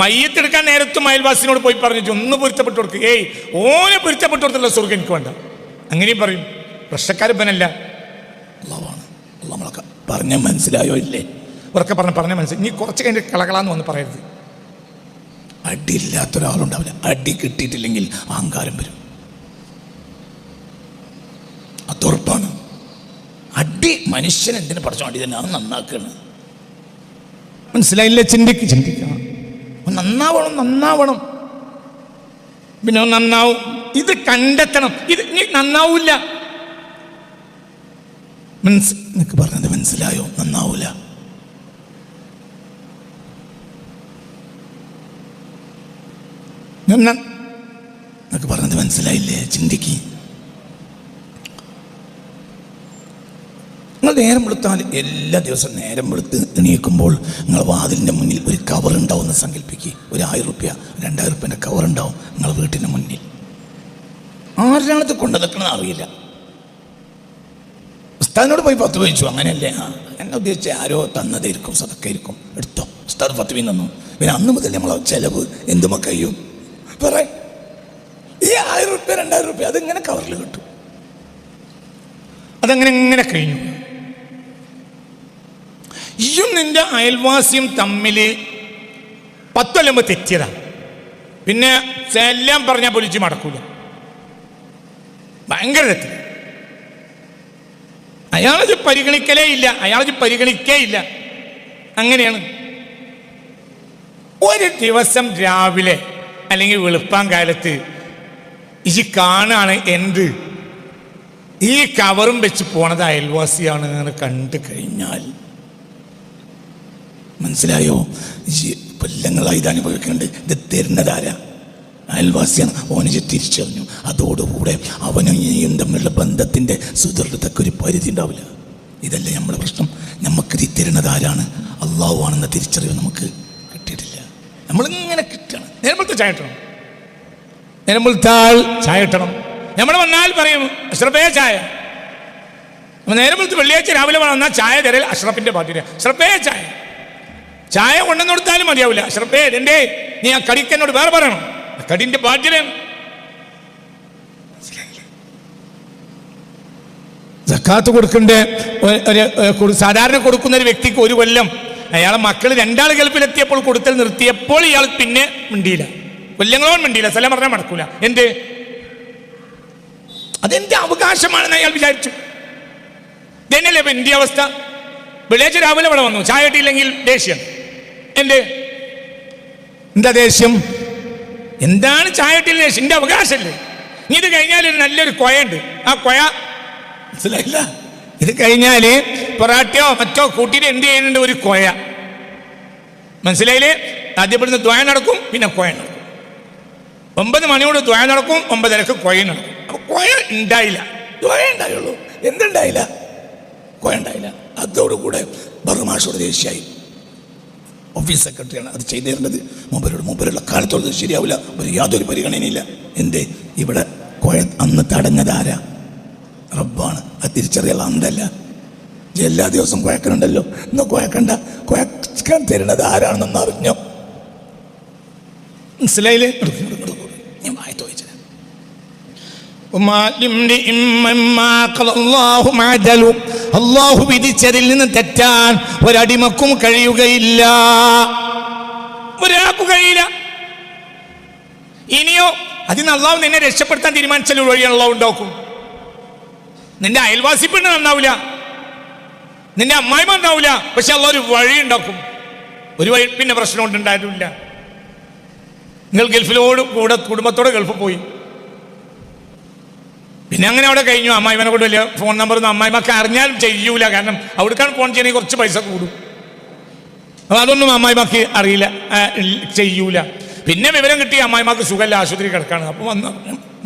മയ്യത്തെടുക്കാൻ നേരത്തും അയൽവാസിനോട് പോയി പറഞ്ഞു ഒന്ന് പൊരുത്തപ്പെട്ടു കൊടുക്കുക. ഓനെ പൊരുത്തപ്പെട്ടു കൊടുത്തുള്ള സ്വർഗ്ഗം എനിക്ക് വേണ്ട, അങ്ങനെയും പറയും. പ്രശ്നക്കാരപ്പനല്ല, അള്ളാഹുവാണ്. അള്ളാഹ് നമ്മളൊക്കെ പറഞ്ഞ മനസ്സിലായോ ഇല്ലേ? ഉറക്കെ പറഞ്ഞ മനസ്സിലായി. നീ കുറച്ച് കഴിഞ്ഞ് കളകളാന്ന് വന്ന് പറയരുത്. അടിയില്ലാത്തൊരാളുണ്ടാവില്ല. അടി കിട്ടിയിട്ടില്ലെങ്കിൽ അഹങ്കാരം വരും, അതുറപ്പാണ്. അടി മനുഷ്യൻ എന്തിനു പഠിച്ചോ അടി തന്നെ, അത് നന്നാക്കാണ്. മനസ്സിലായില്ലേ? ചിന്തിക്കണം. നന്നാവണം. പിന്നെ നന്നാവും. ഇത് കണ്ടെത്തണം. ഇത് നന്നാവൂല. നിനക്ക് പറഞ്ഞത് മനസ്സിലായോ? നന്നാവൂല. നിനക്ക് പറഞ്ഞത് മനസ്സിലായില്ലേ? ചിന്തിക്ക്. നിങ്ങൾ നേരം വെളുത്താൽ എല്ലാ ദിവസവും നേരം വെളുത്ത് എണീക്കുമ്പോൾ നിങ്ങൾ വാതിലിൻ്റെ മുന്നിൽ ഒരു കവറുണ്ടാവും എന്ന് സങ്കല്പിക്കുക. ഒരു 1000 രൂപ 2000 രൂപേൻ്റെ കവറുണ്ടാവും നിങ്ങളുടെ വീട്ടിൻ്റെ മുന്നിൽ. ആരാണത് കൊണ്ടു നിൽക്കണമെന്ന് അറിയില്ല. ഉസ്താദിനോട് പോയി 10 ചോദിച്ചു, അങ്ങനെയല്ലേ? എന്നെ ഉദ്ദേശിച്ച് ആരോ തന്നതായിരിക്കും, സദക്കയായിരിക്കും, എടുത്തോ. ഉസ്താദ് 10 തന്നു. പിന്നെ അന്ന് മുതൽ നമ്മളെ ചിലവ് എന്തുമോ കഴിയും പറയാം. ഈ 1000 രൂപ 2000 രൂപ അതിങ്ങനെ കവറിൽ കിട്ടും. അതങ്ങനെ കഴിഞ്ഞു. ഇയും നിന്റെ അയൽവാസിയും തമ്മിൽ 10 കൊല്ലം തെറ്റിയതാ. പിന്നെ എല്ലാം പറഞ്ഞാൽ പൊലിച്ച് മടക്കൂല, ഭയങ്കര തെറ്റ്. അയാളത് പരിഗണിക്കേ ഇല്ല. അങ്ങനെയാണ്. ഒരു ദിവസം രാവിലെ അല്ലെങ്കിൽ വെളുപ്പാൻ കാലത്ത് ഇത് കാണാണ് എന്ത്, ഈ കവറും വെച്ച് പോണത് അയൽവാസിയാണ് എന്ന് കണ്ടു കഴിഞ്ഞാൽ മനസ്സിലായോ? കൊല്ലങ്ങളായി ഇത് അനുഭവിക്കേണ്ടത്. ഇത് തരുന്നതാരാ? അയൽവാസിയാണ്. ഓനെ തിരിച്ചറിഞ്ഞു. അതോടുകൂടെ അവനും ഇനിയും തമ്മിലുള്ള ബന്ധത്തിൻ്റെ സുദൃഢതയ്ക്ക് ഒരു പരിധി ഉണ്ടാവില്ല. ഇതല്ലേ നമ്മുടെ പ്രശ്നം. നമുക്കിത് തരുന്നത് ആരാണ്? അള്ളാഹു ആണെന്ന തിരിച്ചറിവ് നമുക്ക് കിട്ടിയിട്ടില്ല. നമ്മളിങ്ങനെ കിട്ടണം. നേരമ്പളത്തെ ചായ ഇട്ടണം, നേരമ്പളത്താൽ ചായ ഇട്ടണം. നമ്മൾ വന്നാൽ പറയും അഷ്റഫേ ചായ. നേരമ്പളത്ത് വെള്ളിയാഴ്ച രാവിലെ വന്നാൽ ചായ തരൽ അഷ്റഫിൻ്റെ ബാധ്യത. അഷ്റഫേ ചായ.
ചായ കൊണ്ടുവന്ന് കൊടുത്താലും മതിയാവില്ല. അഷ്റഫേ എന്റെ നീ ആ കടിക്ക് എന്നോട് വേറെ പറയണം, കടിന്റെ ബാധ്യതയാണ്. സക്കാത്ത് കൊടുക്കണ്ട സാധാരണ കൊടുക്കുന്ന ഒരു വ്യക്തിക്ക് 1 കൊല്ലം അയാളെ മക്കൾ 2 ഗൾഫിലെത്തിയപ്പോൾ കൊടുത്തൽ നിർത്തിയപ്പോൾ ഇയാൾ പിന്നെ മിണ്ടിയില്ല, കൊല്ലങ്ങളോട് മിണ്ടിയില്ല, സ്ഥലം പറഞ്ഞാൽ നടക്കൂല. എന്ത് അതെന്റെ അവകാശമാണെന്ന് അയാൾ വിചാരിച്ചു. ഇതന്നെയല്ലേ ഇപ്പൊ ഇന്ത്യ അവസ്ഥ. വെള്ളിയാഴ്ച രാവിലെ ഇവിടെ വന്നു, ചായ കിട്ടിയില്ലെങ്കിൽ ദേഷ്യം. എന്താ ദേഷ്യം? എന്താണ് ചായ കിട്ടിയില്ല ദേഷ്യം? എന്റെ അവകാശമല്ലേ. ഇനി ഇത് കഴിഞ്ഞാൽ ഒരു നല്ലൊരു കൊയുണ്ട്, ആ കൊയ മനസ്സിലായില്ല. ഇത് കഴിഞ്ഞാല് പൊറാട്ടയോ മറ്റോ കൂട്ടിയിട്ട് എന്ത് ചെയ്യുന്നുണ്ട്? ഒരു കൊയ. മനസ്സിലായില്ലേ? ആദ്യം ഇവിടുന്ന് ദ്വായ നടക്കും, പിന്നെ കൊയ നടക്കും. 9 മണിയോട് ദ്വായ നടക്കും, 9:30 കൊയ നടക്കും. അപ്പൊ കൊയ ഉണ്ടായില്ല, ദ്വായ ഉണ്ടായുള്ളൂ. എന്തുണ്ടായില്ല? കൊയ ഉണ്ടായില്ല. അതോടുകൂടെ ബർമാഷോട് ദേഷ്യായി. ഓഫീസ് സെക്രട്ടറിയാണ് അത് ചെയ്തു തരേണ്ടത്. മുമ്പരുള്ള കാലത്തോട് ശരിയാവില്ല, യാതൊരു പരിഗണനയില്ല. എന്തേ ഇവിടെ കൊയ അന്ന് തടഞ്ഞതാരാ? റബ്ബാണ്. അത് തിരിച്ചറിയാൻ അന്തല്ല. എല്ലാ ദിവസവും കുഴക്കണുണ്ടല്ലോ, ഇന്ന് കുഴക്കണ്ട, കുഴക്കാൻ തരുന്നത് ആരാണെന്നൊന്ന് അറിഞ്ഞോ? മനസ്സിലായില്ലേ? ഞാൻ വായി തോന്നിച്ചത് അല്ലാഹു വിധിച്ചതിൽ നിന്ന് തെറ്റാൻ ഒരടിമക്കും കഴിയുകയില്ല, ഒരാൾക്കും കഴിയില്ല. ഇനിയോ അതിന് അല്ലാഹു നിന്നെ രക്ഷപ്പെടുത്താൻ തീരുമാനിച്ചാൽ വഴി അല്ലാഹു ഉണ്ടാക്കും. നിന്റെ അയൽവാസി പെണ്ണ് നന്നാവില്ല, നിന്റെ അമ്മായിമ്മ നന്നാവില്ല, പക്ഷെ അല്ലാഹു ഒരു വഴി ഉണ്ടാക്കും. ഒരു വഴി പിന്നെ പ്രശ്നം കൊണ്ടുണ്ടായിട്ടില്ല. നിങ്ങൾ ഗൾഫിലോട് കൂടെ കുടുംബത്തോടെ ഗൾഫിൽ പോയി, പിന്നെ അങ്ങനെ അവിടെ കഴിഞ്ഞു. അമ്മായിമ്മനെ കൊണ്ട് വലിയ ഫോൺ നമ്പർ ഒന്നും അമ്മായിമ്മക്ക് അറിഞ്ഞാലും ചെയ്യൂല, കാരണം അവിടേക്കാണ് ഫോൺ ചെയ്യണമെങ്കിൽ കുറച്ച് പൈസ കൂടും. അപ്പോൾ അതൊന്നും അമ്മായിമ്മക്ക് അറിയില്ല, ചെയ്യൂല. പിന്നെ വിവരം കിട്ടി അമ്മായിമ്മക്ക് സുഖമല്ല, ആശുപത്രി കിടക്കാണ്. അപ്പോൾ വന്ന്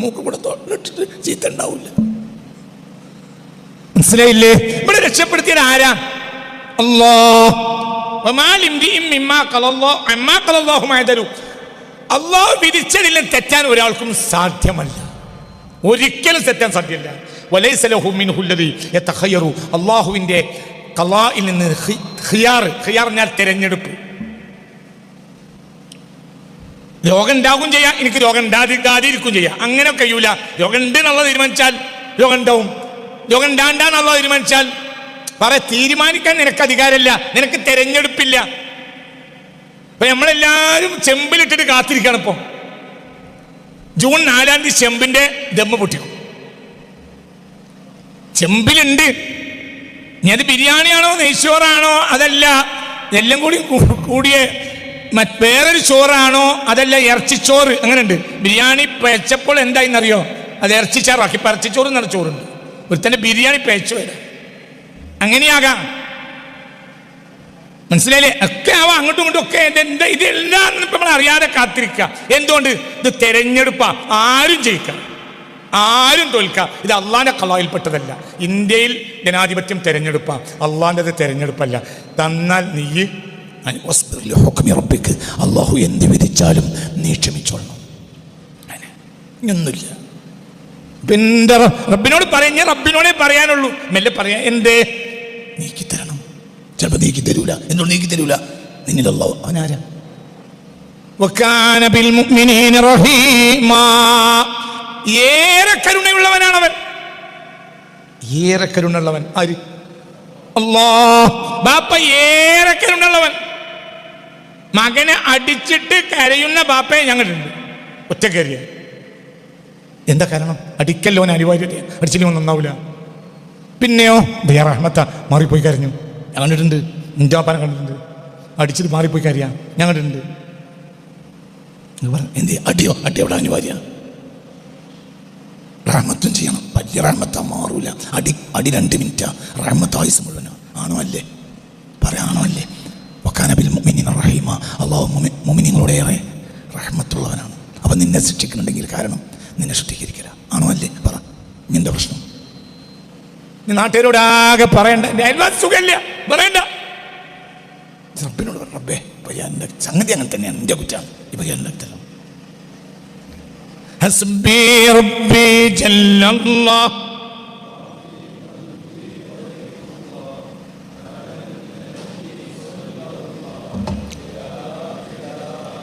മൂക്ക് കൂടെ തൊട്ടിട്ട് ചീത്ത ഉണ്ടാവില്ല. മനസ്സിലായില്ലേ? ഇവിടെ രക്ഷപ്പെടുത്തിയത് ആരാ? അല്ലാഹ്. അല്ലാഹു വിധിച്ചതിൽ തെറ്റാൻ ഒരാൾക്കും സാധ്യമല്ല, ഒരിക്കലും തെറ്റാൻ സാധ്യമല്ല. അള്ളാഹുവിന്റെ ഖളാഇൽ നിന്ന് ഖിയാർ എന്നാൽ തെരഞ്ഞെടുപ്പ്. രോഗം ഉണ്ടാകും ചെയ്യാം, എനിക്ക് രോഗം ഉണ്ടാകാതിരിക്കും ചെയ്യാം, അങ്ങനെ കഴിയൂല. രോഗം ഉണ്ട് എന്നുള്ളത് തീരുമാനിച്ചാൽ രോഗം ഉണ്ടാവും, രോഗം ഉണ്ടാണ്ടെന്നുള്ളത് തീരുമാനിച്ചാൽ തീരുമാനിക്കാൻ നിനക്ക് അധികാരമില്ല, നിനക്ക് തെരഞ്ഞെടുപ്പില്ല. അപ്പൊ നമ്മളെല്ലാവരും ചെമ്പിലിട്ടിട്ട് കാത്തിരിക്കണം. ഇപ്പൊ ജൂൺ 4-ാം തീയതി ചെമ്പിന്റെ ദമ്മ് പൊട്ടിക്കും. ചെമ്പിലുണ്ട്. ഇനി അത് ബിരിയാണിയാണോ നെയ്ച്ചോറാണോ അതല്ല, എല്ലാം കൂടിയ വേറൊരു ചോറാണോ അതല്ല ഇറച്ചിച്ചോറ്, അങ്ങനെ ഉണ്ട്. ബിരിയാണി പേച്ചപ്പോൾ എന്തായിന്നറിയോ? അത് ഇറച്ചിച്ചാറാക്കി. ഇപ്പം ഇറച്ചിച്ചോറ് എന്നൊരു ചോറുണ്ട്. ഒരു തന്നെ ബിരിയാണി പേച്ചു വരാം, അങ്ങനെയാകാം. മനസ്സിലായില്ലേ? ഒക്കെ ആവാം, അങ്ങോട്ടും ഇങ്ങോട്ടും ഒക്കെ. എന്താ ഇതെല്ലാം ഇപ്പം നമ്മൾ അറിയാതെ കാത്തിരിക്കുക. എന്തുകൊണ്ട്? ഇത് തെരഞ്ഞെടുപ്പാ. ആരും ജയിക്കാം, ആരും തോൽക്കാം. ഇത് അള്ളാന്റെ ഖളായിൽപ്പെട്ടതല്ല. ഇന്ത്യയിൽ ജനാധിപത്യം തെരഞ്ഞെടുപ്പാ, അള്ളാന്റെത് തെരഞ്ഞെടുപ്പല്ല. തന്നാൽ നീ അള്ളാഹു എന്ത് വിധിച്ചാലും നീ ക്ഷമിച്ചോളണം. ഒന്നുമില്ല. പിന്നെ റബ്ബിനോട് പറഞ്ഞ റബ്ബിനോടേ പറയാനുള്ളൂ. മെല്ലെ പറയാ, എന്തേ നീക്കി തരണം. ചിലപ്പോൾ നീക്കി തരൂല. എന്നോട് നീക്കി തരൂല. നിന്നിൽ അല്ലാഹു അവനാരാ? വകാന ബിൽ മുഅ്മിനീന റഹീമാ. ഏറെ കരുണയുള്ളവനാണവൻ, ഏറെ കരുണയുള്ളവൻ. ആര്? അല്ലാഹ്. ബാപ്പ ഏറെ കരുണയുള്ളവൻ. മകനെ അടിച്ചിട്ട് കരയുന്ന ബാപ്പയെ ഞങ്ങളുണ്ട്, ഒറ്റക്കറിയ. എന്താ കാരണം? അടിക്കല്ലോ അനിവാര്യത, അടിച്ചില്ലോ നന്നാവില്ല. പിന്നെയോ ദയാ റഹ്മത്ത, മാറിപ്പോയി കരഞ്ഞു, ഞാൻ കണ്ടിട്ടുണ്ട്. മുഞ്ചാപ്പാനെ കണ്ടിട്ടുണ്ട്, അടിച്ചിട്ട് മാറിപ്പോയി കരയാ, ഞാൻ കണ്ടിട്ടുണ്ട്. എന്ത് അടിയോ? അടി അവിടെ അനിവാര്യ. റഹ്മത്തും ചെയ്യണം. വലിയ റഹ്മത്ത മാറൂല. അടി 2 മിനിറ്റാ. റഹ്മത്ത് ആയുസ് മുഴുവനോ? ആണോ അല്ലേ? പറയാണോ അല്ലേ? വകാന ബിൽ മുഅ്മിനീന റഹീമ. അല്ലാഹു മുഅ്മിനീങ്ങളോട് ഏറെ റഹ്മത്തുള്ളവനാണ്. അപ്പം നിന്നെ ശിക്ഷിക്കുന്നുണ്ടെങ്കിൽ കാരണം നിന്നെ ശുദ്ധീകരിക്കില്ല. ആണോ അല്ലേ? പറ, നിന്റെ പ്രശ്നം നീ നാട്ടുകാരോടാകെ പറയണ്ട. സുഖമില്ല പറയണ്ട. റബ്ബിനോട് റബ്ബേ എൻ്റെ സംഗതി അങ്ങനെ തന്നെയാണ്, എൻ്റെ കുറ്റാണ്. ഇപ്പൊ എൻ്റെ ഹസ്ബി റബ്ബി ജല്ലല്ലാഹ്.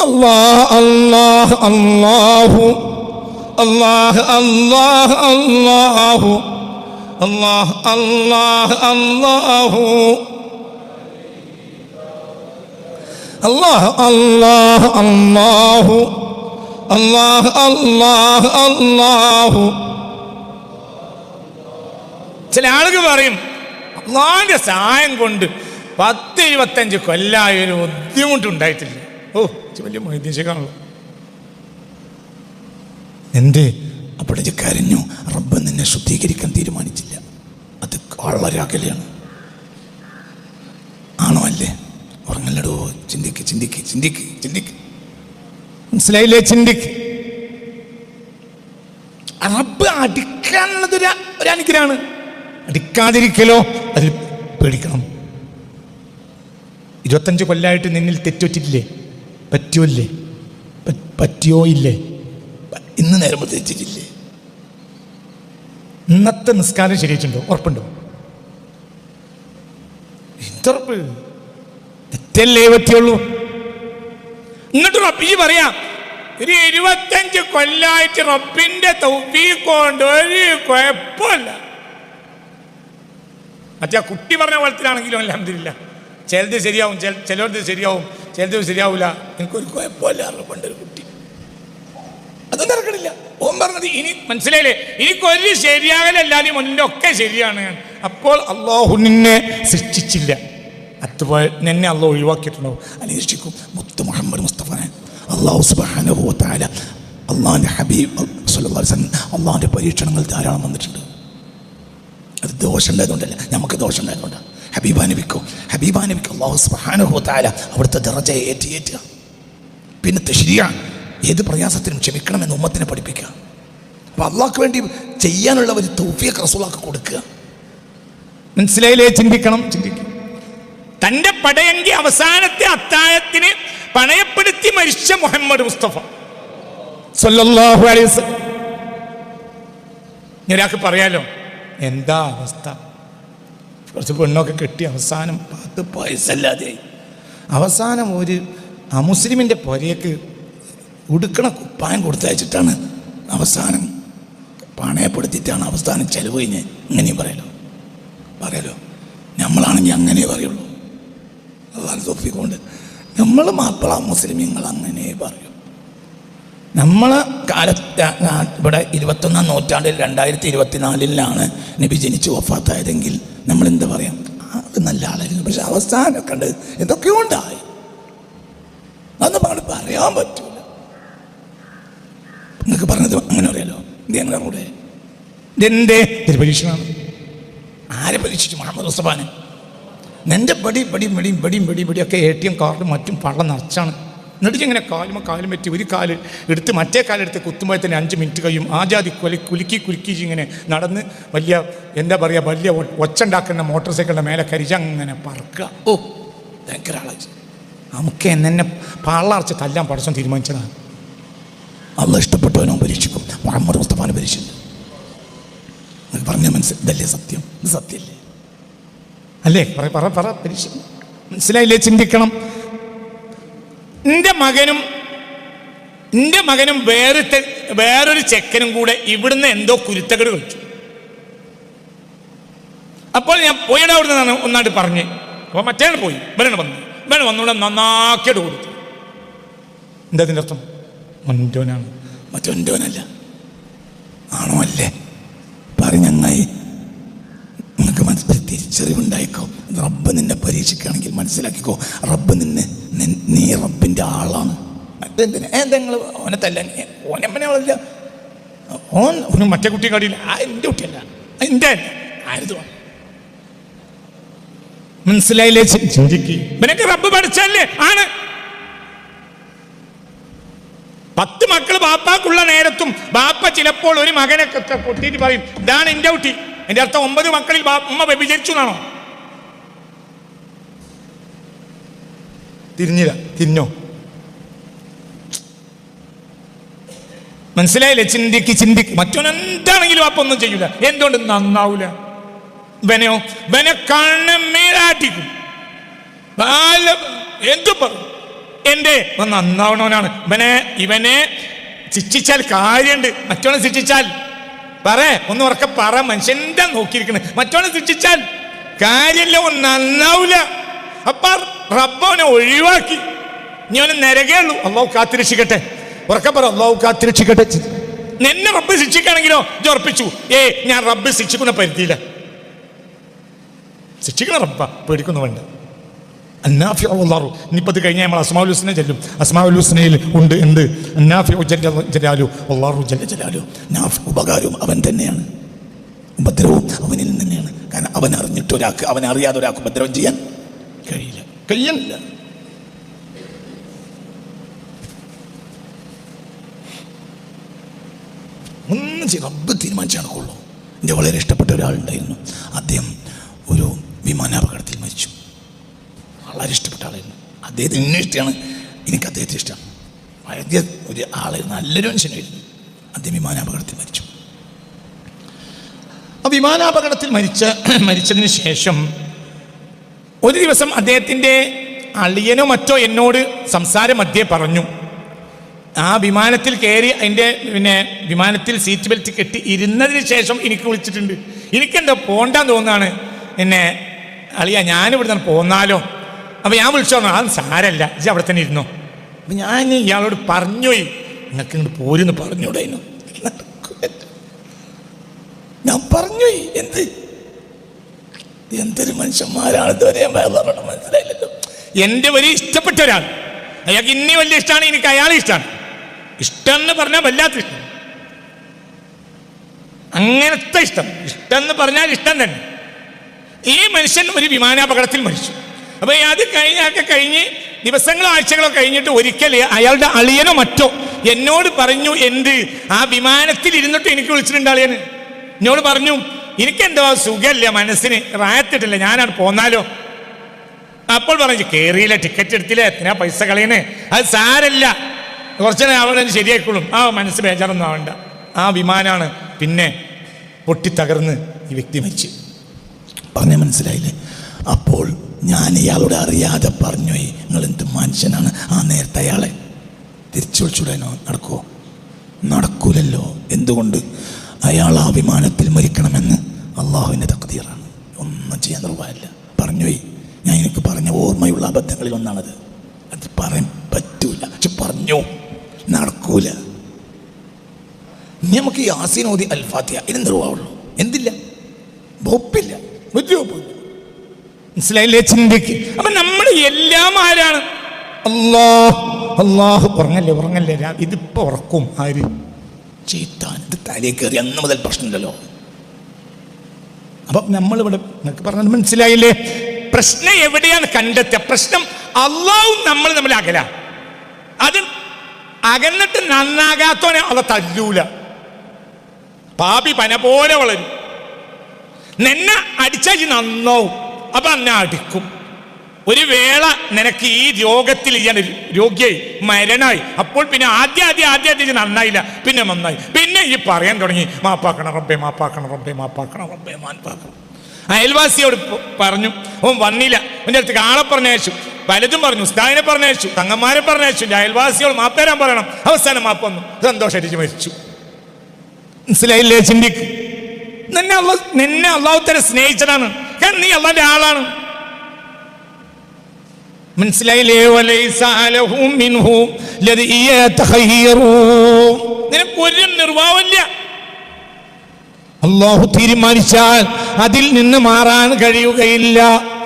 അല്ലാഹ് അല്ലാഹ് അല്ലാഹു അല്ലാഹ് അല്ലാഹ് അല്ലാഹു അല്ലാഹ് അല്ലാഹ് അല്ലാഹു അല്ലാഹ് അല്ലാഹ് അല്ലാഹു അല്ലാഹ് അല്ലാഹ് അല്ലാഹു.
ചില ആളുകൾ പറയും അള്ളാഹിന്റെ സഹായം കൊണ്ട് 10-25 കൊല്ലായ ഒരു ബുദ്ധിമുട്ടുണ്ടായിട്ടില്ല. ഓ വലിയ മൈദ്യശകാണല്ലോ.
എന്തേ? അവിടെ കരഞ്ഞു. റബ്ബ് നിന്നെ ശുദ്ധീകരിക്കാൻ തീരുമാനിച്ചില്ല. അത് വളരെ അകലെയാണ്. ആണോ അല്ലേ? ഉറങ്ങല്ലടോ. ചിന്തിക്ക് ചിന്തിക്ക് ചിന്തിക്ക് ചിന്തിക്ക്.
മനസ്സിലായില്ലേ? ചിന്തിക്ക്. റബ്ബ് അടിക്കാനുള്ളത് ഒരു അനുഗ്രഹമാണ്. അടിക്കാതിരിക്കലോ അതിൽ പേടിക്കണം. 25 കൊല്ലമായിട്ട് നിന്നിൽ തെറ്റുപറ്റില്ലേ? പറ്റുമല്ലേ? പറ്റിയോ ഇല്ലേ?
ഇന്ന് നേരം തെറ്റിച്ചില്ലേ?
ഇന്നത്തെ നിസ്കാരം ശരിയായിട്ടുണ്ടോ? ഉറപ്പുണ്ടോ? എന്തുറപ്പ്? തെറ്റല്ലേ പറ്റിയുള്ളൂ. എന്നിട്ട് റബ്ബി പറയാം ഒരു 25 കൊല്ലമായിട്ട് റബ്ബിന്റെ തൗഫീഖ് കൊണ്ട് ഒരു കുഴപ്പമില്ല. മറ്റേ കുട്ടി പറഞ്ഞ പോലത്തിലാണെങ്കിലും അൽഹംദുലില്ലാഹ് ചിലത് ശരിയാവും, ചിലത് ശരിയാവും, ചിലത് ശരിയാവില്ല. എനിക്കൊരു കുഴപ്പമില്ല. റബ്ബിന്റെ കുട്ടി അതൊന്നും നടക്കണില്ല. ഓൻ പറഞ്ഞത് ഇനി മനസ്സിലായില്ലേ? എനിക്കൊരു ശരിയാകലല്ലാതെ മുന്നൊക്കെ ശരിയാണ്. അപ്പോൾ അള്ളാഹു നിന്നെ സൃഷ്ടിച്ചില്ല, അതുപോലെ നിന്നെ അള്ളാഹു ഒഴിവാക്കിയിട്ടുണ്ടാവും.
അന്വേഷിക്കും. മുത്ത് മുഹമ്മദ് മുസ്തഫ അള്ളാഹു സുബ്ഹാനഹു വ തആല അള്ളാഹിൻ്റെ ഹബീബ് സല്ലല്ലാഹു അലൈഹി വസല്ലം അള്ളാഹിൻ്റെ പരീക്ഷണങ്ങൾ ധാരാളം വന്നിട്ടുണ്ട്. അത് ദോഷം ഉണ്ടായതുകൊണ്ടല്ല, നമുക്ക് ദോഷം ഉണ്ടായതുകൊണ്ടാണ്. ഹബീബാ നബിക്കോ അള്ളാഹു സുബ്ഹാനഹു വ തആല അവിടുത്തെ ദറജ ഏറ്റുക. പിന്നെ തശ്രീഅ ഏത് പ്രയാസത്തിനും ക്ഷമിക്കണമെന്ന് ഉമ്മത്തിനെ പഠിപ്പിക്കുക. അപ്പോൾ അള്ളാഹ്ക്ക് വേണ്ടി ചെയ്യാനുള്ള ഒരു തൗഫീഖ് റസൂലുള്ളാഹിക്ക് കൊടുക്കുക.
മനസ്സിലായില്ലേ? ചിന്തിക്കണം. ചിന്തിക്കും. തൻ്റെ പടയങ്കി അവസാനത്തെ അത്താഴത്തിന് പണയപ്പെടുത്തി മരിച്ച മുഹമ്മദ് മുസ്തഫ സല്ലല്ലാഹു അലൈഹി വസല്ലം. ഒരാൾക്ക് പറയാലോ എന്താ അവസ്ഥ? കുറച്ച് പെണ്ണൊക്കെ കെട്ടി അവസാനം 10 പൈസല്ലാതെയായി. അവസാനം ഒരു അമുസ്ലിമിൻ്റെ പുരയ്ക്ക് ഉടുക്കണ കുപ്പായം കൊടുത്തയച്ചിട്ടാണ് അവസാനം പണയപ്പെടുത്തിയിട്ടാണ് അവസാനം ചെലവ് കഴിഞ്ഞ്. ഇങ്ങനെയും പറയാലോ നമ്മളാണെങ്കിൽ അങ്ങനെ പറയുള്ളൂ. അതാണ് തൊപ്പിക്കൊണ്ട് നമ്മൾ മാപ്പിള മുസ്ലിമീങ്ങൾ അങ്ങനെ പറയും. നമ്മളെ കാലത്ത് ഇവിടെ 21-ാം നൂറ്റാണ്ടിൽ 2024 നബി ജനിച്ച് വഫാത്തായതെങ്കിൽ നമ്മൾ എന്താ പറയാം? അത് നല്ല ആളായിരുന്നു, പക്ഷെ അവസാനം കണ്ട് എന്തൊക്കെയോ ഉണ്ടായി. അതൊന്നും പറയാൻ പറ്റൂല. നിങ്ങൾക്ക് പറഞ്ഞത് അങ്ങനെ അറിയാലോ. ഇത് ഞങ്ങളുടെ കൂടെ ഇതെന്തേ പരീക്ഷണമാണ്.
ആരെ പരീക്ഷിച്ചു? മുഹമ്മദ് മുസ്തഫാനെ. നിന്റെ ബടിയൊക്കെ ATM കാർഡും മറ്റും പള്ളം നിറച്ചാണ്. എന്നിട്ട് ഇങ്ങനെ കാലും പറ്റി ഒരു കാല് എടുത്ത് മറ്റേ കാലെടുത്ത് കുത്തുമ്പോൾ തന്നെ 5 മിനിറ്റ് കഴിയും. ആജാതി കുലുക്കി ഇങ്ങനെ നടന്ന് വലിയ എന്താ പറയുക, വലിയ ഒച്ചുണ്ടാക്കുന്ന മോട്ടോർ സൈക്കിളിൻ്റെ മേലെ കരിച്ചങ്ങനെ പറക്കുക. ഓ ഭയങ്കര ആളായി.
നമുക്ക് എന്നെ പള്ളറച്ച് തല്ലാൻ പടച്ചോൻ തീരുമാനിച്ചതാണ്.
അള്ളാഹ് ഇഷ്ടപ്പെട്ടവനോ പരീക്ഷിക്കും. മുഹമ്മദ് മുസ്തഫാനെ പരീക്ഷിച്ചു. പറഞ്ഞ ഇതല്ലേ സത്യം? ഇത് സത്യമല്ലേ?
അല്ലേ? പറ പരീക്ഷിക്കും. മനസ്സിലായില്ലേ? ചിന്തിക്കണം. എൻ്റെ മകനും വേറൊരു ചെക്കനും കൂടെ ഇവിടുന്ന് എന്തോ കുരുത്തകട് കളിച്ചു. അപ്പോൾ ഞാൻ പോയിട അവിടുന്ന് ഒന്നായിട്ട് പറഞ്ഞ്. അപ്പോൾ മറ്റേ പോയി ഇവരാണ് വന്നുകൊണ്ട് നന്നാക്കിയിട്ട് കൊടുത്തു. എന്താ അതിൻ്റെ അർത്ഥം? മറ്റോനാണ്.
മറ്റൊന്നല്ല. ആണോ അല്ലേ? പറഞ്ഞങ്ങായി നിങ്ങൾക്ക് തിരിച്ചറിവുണ്ടായിക്കോ. റബ്ബ് നിന്നെ പരീക്ഷിക്കുകയാണെങ്കിൽ മനസ്സിലാക്കിക്കോ, റബ്ബ് നീ റബ്ബിൻ്റെ ആളാണ്. മറ്റെന്തിനാ നിങ്ങൾ ഓനെ തല്ലാൻ? ഓനമ്മനല്ല, ഓന് മറ്റേ കുട്ടി കാടിയില്ല. എൻ്റെ കുട്ടിയല്ല, എൻ്റെ ആയിരുന്നു.
മനസ്സിലായില്ലേ? ചിന്തിക്ക്. ഇവനൊക്കെ റബ്ബ് പഠിച്ചല്ലേ ആണ്. 10 മക്കൾ ബാപ്പാക്കുള്ള നേരത്തും ബാപ്പ ചിലപ്പോൾ ഒരു മകനെ കൊട്ടിയിട്ട് പറയും ഇതാണ് എൻ്റെ കുട്ടി. എൻ്റെ അർത്ഥം 9 മക്കളിൽ ഉമ്മ വ്യഭിചരിച്ചു എന്നാണോ? തിരിഞ്ഞോ? മനസ്സിലായില്ലേ? ചിന്തിക്ക്. മറ്റൊന്നെന്താണെങ്കിലും ബാപ്പ ഒന്നും ചെയ്യൂല. എന്തുകൊണ്ട്? നന്നാവൂല. ഇവനെ കണ്ണ് മേലാട്ടിക്കും. എന്തു പറയും? എന്റെ നന്നാവണവനാണ്. ഇവനെ ശിക്ഷിച്ചാൽ കാര്യമുണ്ട്. മറ്റവനെ ശിക്ഷിച്ചാൽ ഒന്ന് ഉറക്കെ പറ. മനുഷ്യന്റെ നോക്കിയിരിക്കണേ. മറ്റവനെ ശിക്ഷിച്ചാൽ കാര്യമില്ല, ഒന്നും നന്നാവൂല. അപ്പൊ റബ്ബവനെ ഒഴിവാക്കി. ഇനി അവനെ നരകേ ഉള്ളൂ. അള്ളാഹു കാത്തിരക്ഷിക്കട്ടെ. ഉറക്കെ പറ, അള്ളാഹു കാത്തിരക്ഷിക്കട്ടെ. നിന്നെ റബ്ബ് ശിക്ഷിക്കുകയാണെങ്കിലോ ഇത് ഉറപ്പിച്ചു, ഞാൻ റബ്ബ് ശിക്ഷിക്കുന്ന പരിധിയില്ല. ശിക്ഷിക്കണ റബ്ബ, പേടിക്കുന്നു വേണ്ട. ഇനിയിപ്പോൾ ഇത് കഴിഞ്ഞാൽ നമ്മൾ അസ്മാഉൽ ഹുസ്ന ചെല്ലും. അസ്മാഉൽ ഹുസ്നയിൽ ഉണ്ട് എന്ത്?
ഉപകാരവും അവൻ തന്നെയാണ്, ഉപദ്രവവും അവനിൽ തന്നെയാണ്. കാരണം അവൻ അറിഞ്ഞിട്ട് ഒരാൾക്ക്, അവൻ അറിയാതെ ഒരാൾക്ക് ഉപദ്രവം ചെയ്യാൻ കഴിയില്ല. ഒന്നും റബ്ബ് തീരുമാനിച്ചാണ് കൊള്ളൂ. എൻ്റെ വളരെ ഇഷ്ടപ്പെട്ട ഒരാളുണ്ടായിരുന്നു. അദ്ദേഹം ഒരു വിമാനാപകടത്തിൽ മരിച്ചു. വളരെ ഇഷ്ടപ്പെട്ട ആളായിരുന്നു. അദ്ദേഹത്തിന് എന്നെ ഇഷ്ടമാണ്, എനിക്ക് അദ്ദേഹത്തെ ഇഷ്ടമാണ്. വളരെ ഒരു ആളായിരുന്നു, നല്ലൊരു മനുഷ്യനായിരുന്നു. അദ്ദേഹം വിമാനാപകടത്തിൽ മരിച്ചു. ആ വിമാനാപകടത്തിൽ മരിച്ചതിന് ശേഷം ഒരു ദിവസം അദ്ദേഹത്തിൻ്റെ അളിയനോ മറ്റോ എന്നോട് സംസാരം മധ്യേ പറഞ്ഞു. ആ വിമാനത്തിൽ കയറി അതിൻ്റെ വിമാനത്തിൽ സീറ്റ് ബെൽറ്റ് കെട്ടി ഇരുന്നതിന് ശേഷം എനിക്ക് വിളിച്ചിട്ടുണ്ട്. എനിക്കെന്താ പോണ്ടാന്ന് തോന്നുകയാണ്. അളിയ ഞാനിവിടെ നിന്ന് പോന്നാലോ? അപ്പം ഞാൻ വിളിച്ചോ? അത് സാരല്ല, ഇജ്ജ് അവിടെ തന്നെ ഇരുന്നോ. അപ്പം ഞാൻ ഇയാളോട് പറഞ്ഞുപോയി, നിങ്ങൾക്ക് ഇങ്ങോട്ട് പോരെന്ന് പറഞ്ഞൂടായിരുന്നു. ഞാൻ പറഞ്ഞുപോയി. എന്തൊരു മനുഷ്യന്മാരാണ് ഇതുവരെ മനസ്സിലായില്ലല്ലോ. എൻ്റെ വലിയ ഇഷ്ടപ്പെട്ട ഒരാൾ, അയാൾക്ക് ഇനി വലിയ ഇഷ്ടമാണ്, എനിക്ക് അയാളെ ഇഷ്ടമാണ്. ഇഷ്ടം എന്ന് പറഞ്ഞാൽ വല്ലാത്ത ഇഷ്ടം, അങ്ങനത്തെ ഇഷ്ടം. ഇഷ്ടം എന്ന് പറഞ്ഞാൽ ഇഷ്ടം തന്നെ. ഈ മനുഷ്യൻ ഒരു വിമാനാപകടത്തിൽ മരിച്ചു. അപ്പൊ അത് കഴിഞ്ഞ് ദിവസങ്ങളോ ആഴ്ചകളോ കഴിഞ്ഞിട്ട് ഒരിക്കൽ അയാളുടെ അളിയനോ മറ്റോ എന്നോട് പറഞ്ഞു, ആ വിമാനത്തിൽ ഇരുന്നിട്ട് എനിക്ക് വിളിച്ചിട്ടുണ്ട് അളിയന്. എന്നോട് പറഞ്ഞു, എനിക്കെന്തോ സുഖമില്ല, മനസ്സിന് റായത്തിട്ടില്ല, ഞാനാണ് പോന്നാലോ. അപ്പോൾ പറഞ്ഞു, കയറിയില്ല, ടിക്കറ്റ് എടുത്തില്ല, എത്ര പൈസ കളയുന്നേ, അത് സാരല്ല, കുറച്ചു നേരം അവിടെ ശരിയായിക്കോളും, ആ മനസ്സ് ബേജാറൊന്നും ആവണ്ട. ആ വിമാനാണ് പിന്നെ പൊട്ടിത്തകർന്ന് ഈ വ്യക്തി മരിച്ചു. പറഞ്ഞ മനസ്സിലായില്ലേ? അപ്പോൾ ഞാൻ ഇയാളോട് അറിയാതെ പറഞ്ഞു, നിങ്ങൾ എന്ത് മനുഷ്യനാണ്. ആ നേരത്തെ അയാളെ തിരിച്ചു വിളിച്ചുവിടാനോ നടക്കുമോ? നടക്കൂലല്ലോ. എന്തുകൊണ്ട്? അയാൾ ആ വിമാനത്തിൽ മരിക്കണമെന്ന് അള്ളാഹുവിൻ്റെ തഖ്ദീറാണ്. ഒന്നും ചെയ്യാൻ നിർവാഹമില്ല. പറഞ്ഞുപോയി. ഞാൻ എനിക്ക് പറഞ്ഞ ഓർമ്മയുള്ള അബദ്ധങ്ങളിൽ ഒന്നാണത്. അത് പറയാൻ പറ്റൂല, പക്ഷെ പറഞ്ഞു, നടക്കൂല. നമുക്ക് ഈ യാസീൻ ഓതി അൽ ഫാത്തിഹ ഇതിന് നിർവാഹമുള്ളൂ. എന്തില്ല, വകുപ്പില്ല, ഒരു വകുപ്പില്ല. മനസ്സിലായില്ലേ? ചിന്തിക്ക്. അപ്പൊ നമ്മൾ എല്ലാം ആരാണ്? അള്ളാഹു. ഉറങ്ങല്ലേ. ഇതിപ്പോ ഉറക്കും ആര്? ചെയ്ത്താൻ. ഇത് തലയെ കയറി അന്ന് മുതൽ പ്രശ്നമില്ലല്ലോ. അപ്പൊ നമ്മളിവിടെ നിങ്ങൾക്ക് പറഞ്ഞത് മനസ്സിലായില്ലേ? പ്രശ്നം എവിടെയാണ് കണ്ടെത്തുക? പ്രശ്നം അള്ളാഹും നമ്മൾ തമ്മിൽ അകല. അത് അകന്നിട്ട് നന്നാകാത്തോനെ അത് തല്ലൂല. പാപി പന പോലെ വളരും. നിന്നെ അടിച്ചാൽ നന്നാവും, അപ്പൊ എന്നെ അടിക്കും. ഒരു വേള നിനക്ക് ഈ രോഗത്തിൽ ഞാൻ രോഗിയായി മരണായി. അപ്പോൾ പിന്നെ ആദ്യം നന്നായില്ല, പിന്നെ നന്നായി. പിന്നെ ഈ പറയാൻ തുടങ്ങി, മാപ്പാക്കണം റബ്ബേ, മാപ്പാക്കണം റബ്ബേ, മാപ്പാക്കണം റബ്ബേ, മാപ്പാക്കണം. അയൽവാസിയോട് പറഞ്ഞു, ഓൻ വന്നില്ല. എൻ്റെ അടുത്ത് ആളെ പറഞ്ഞയച്ചു, പലതും പറഞ്ഞു, ഉസ്താദിനെ പറഞ്ഞയച്ചു, തങ്ങന്മാരെ പറഞ്ഞയച്ചു. അയൽവാസിയോട് മാപ്പേരാൻ പറയണം. അവസാനം മാപ്പ് വന്നു, സന്തോഷമായിട്ട് മരിച്ചു. മനസ്സിലായില്ലേ? ചിന്തിക്ക്. നിന്നെ അള്ളാഹു തആല സ്നേഹിച്ചതാണ്, കാരണം നീ അള്ളാന്റെ ആളാണ്. മനസ്സിലായില്ലേ? നിനക്ക് ഒരു നിർവാഹമില്ല. അള്ളാഹു തീരുമാനിച്ചാൽ അതിൽ നിന്ന് മാറാൻ കഴിയുകയില്ല.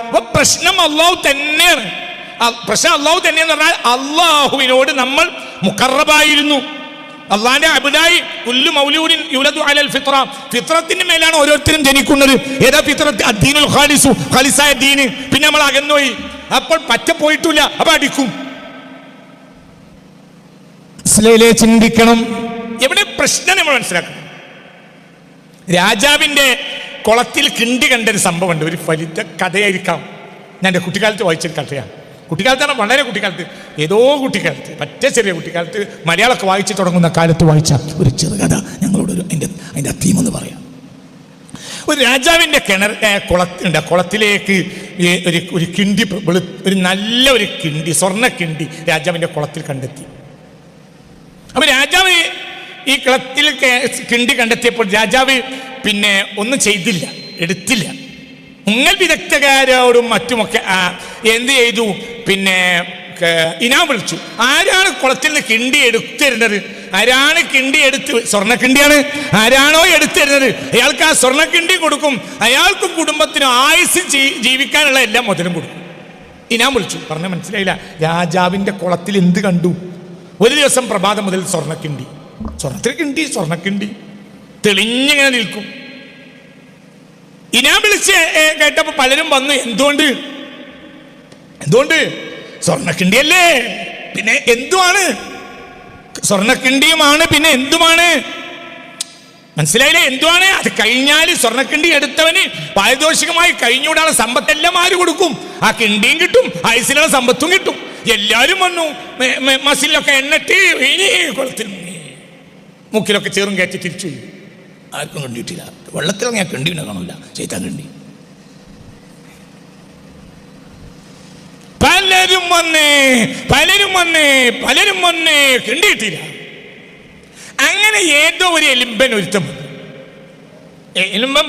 അപ്പൊ പ്രശ്നം അള്ളാഹു തന്നെയാണ്. പ്രശ്നം അള്ളാഹു തന്നെയെന്ന് പറഞ്ഞാൽ അള്ളാഹുവിനോട് നമ്മൾ മുഖറബായിരുന്നു. അള്ളാന്റെ അബ്ദായി കുല്ലു മൗലൂദിൻ യുലദു അലൽ ഫിത്ര. ഫിത്രത്തിന്റെ മേലാണ് ഓരോരുത്തരും ജനിക്കുന്നത്. ഏതാ ഫിത്രത്ത്? അദ്ദീനുൽ ഖാലിസു, ഖാലിസായ ദീന്. പിന്നെ നമ്മൾ അകന്നുപോയി, അപ്പോൾ പറ്റ പോയിട്ടില്ല, അപ്പൊ അടിക്കും. ചിന്തിക്കണം. എവിടെ പ്രശ്നം നമ്മൾ മനസ്സിലാക്കണം. രാജാവിന്റെ കുളത്തിൽ കിണ്ടി കണ്ടൊരു സംഭവമുണ്ട്. ഒരു ഫലിത കഥയായിരിക്കാം. ഞാൻ എൻ്റെ കുട്ടിക്കാലത്ത് വായിച്ചൊരു കഥയാണ്. കുട്ടിക്കാലത്താണ്, വളരെ കുട്ടിക്കാലത്ത്, ഏതോ കുട്ടിക്കാലത്ത്, പറ്റ ചെറിയ കുട്ടിക്കാലത്ത്, മലയാളമൊക്കെ വായിച്ചു തുടങ്ങുന്ന കാലത്ത് വായിച്ച ഒരു ചെറുകഥ ഞങ്ങളോട് അതിൻ്റെ തീമെന്ന് പറയാം.
ഒരു രാജാവിൻ്റെ കുളത്തുണ്ട്. കുളത്തിലേക്ക് ഒരു കിണ്ടി, ഒരു നല്ല ഒരു കിണ്ടി, സ്വർണ്ണക്കിണ്ടി രാജാവിൻ്റെ കുളത്തിൽ കണ്ടെത്തി. അപ്പൊ രാജാവ് ഈ കുളത്തിൽ കിണ്ടി കണ്ടെത്തിയപ്പോൾ രാജാവ് പിന്നെ ഒന്നും ചെയ്തില്ല, എടുത്തില്ല. മുങ്ങൽ വിദഗ്ധകാരോടും മറ്റുമൊക്കെ എന്ത് ചെയ്തു, പിന്നെ ഇനാം വിളിച്ചു. ആരാണ് കുളത്തിൽ നിന്ന് കിണ്ടി എടുത്തിരുന്നത്, ആരാണ് കിണ്ടി എടുത്ത്, സ്വർണ്ണക്കിണ്ടിയാണ്, ആരാണോ എടുത്തിരുന്നത് അയാൾക്ക് ആ സ്വർണ്ണക്കിണ്ടി കൊടുക്കും. അയാൾക്കും കുടുംബത്തിനും ആയുസ് ജീവിക്കാനുള്ള എല്ലാ മുതലും കൊടുക്കും. ഇനാം വിളിച്ചു. പറഞ്ഞ മനസ്സിലായില്ല. രാജാവിൻ്റെ കുളത്തിൽ എന്ത് കണ്ടു? ഒരു ദിവസം പ്രഭാതം മുതൽ സ്വർണ്ണക്കിണ്ടി, സ്വർണ്ണക്കിണ്ടി തെളിഞ്ഞിങ്ങനെ നിൽക്കും. ഇനാം വിളിച്ച് കേട്ടപ്പോൾ പലരും വന്നു. എന്തുകൊണ്ട്? സ്വർണ്ണക്കിണ്ടിയല്ലേ, പിന്നെ എന്തുമാണ്? സ്വർണ്ണക്കിണ്ടിയുമാണ്, പിന്നെ എന്തുമാണ്? മനസ്സിലായില്ലേ? എന്തുമാണ്? അത് കഴിഞ്ഞാൽ സ്വർണ്ണക്കിണ്ടി എടുത്തവന് പാരിതോഷികമായി കഴിഞ്ഞൂടാണ് സമ്പത്തെല്ലാം ആര് കൊടുക്കും? ആ കിണ്ടിയും കിട്ടും, ആയുസിലുള്ള സമ്പത്തും കിട്ടും. എല്ലാവരും വന്നു. മസിലൊക്കെ എണ്ണിട്ട് കുളത്തിൽ മൂക്കിലൊക്കെ ചേറും കയറ്റി തിരിച്ചു. ആർക്കും കണ്ടിട്ടില്ല. വെള്ളത്തിലൊക്കെ കിണ്ടിനെ കാണൂല, ചെയ്താൻ കിണ്ടി. പലരും വന്നേ കിണ്ടിയിട്ടില്ല. അങ്ങനെ ഏതോ ഒരു എലുമ്പൻ ഒരുത്തം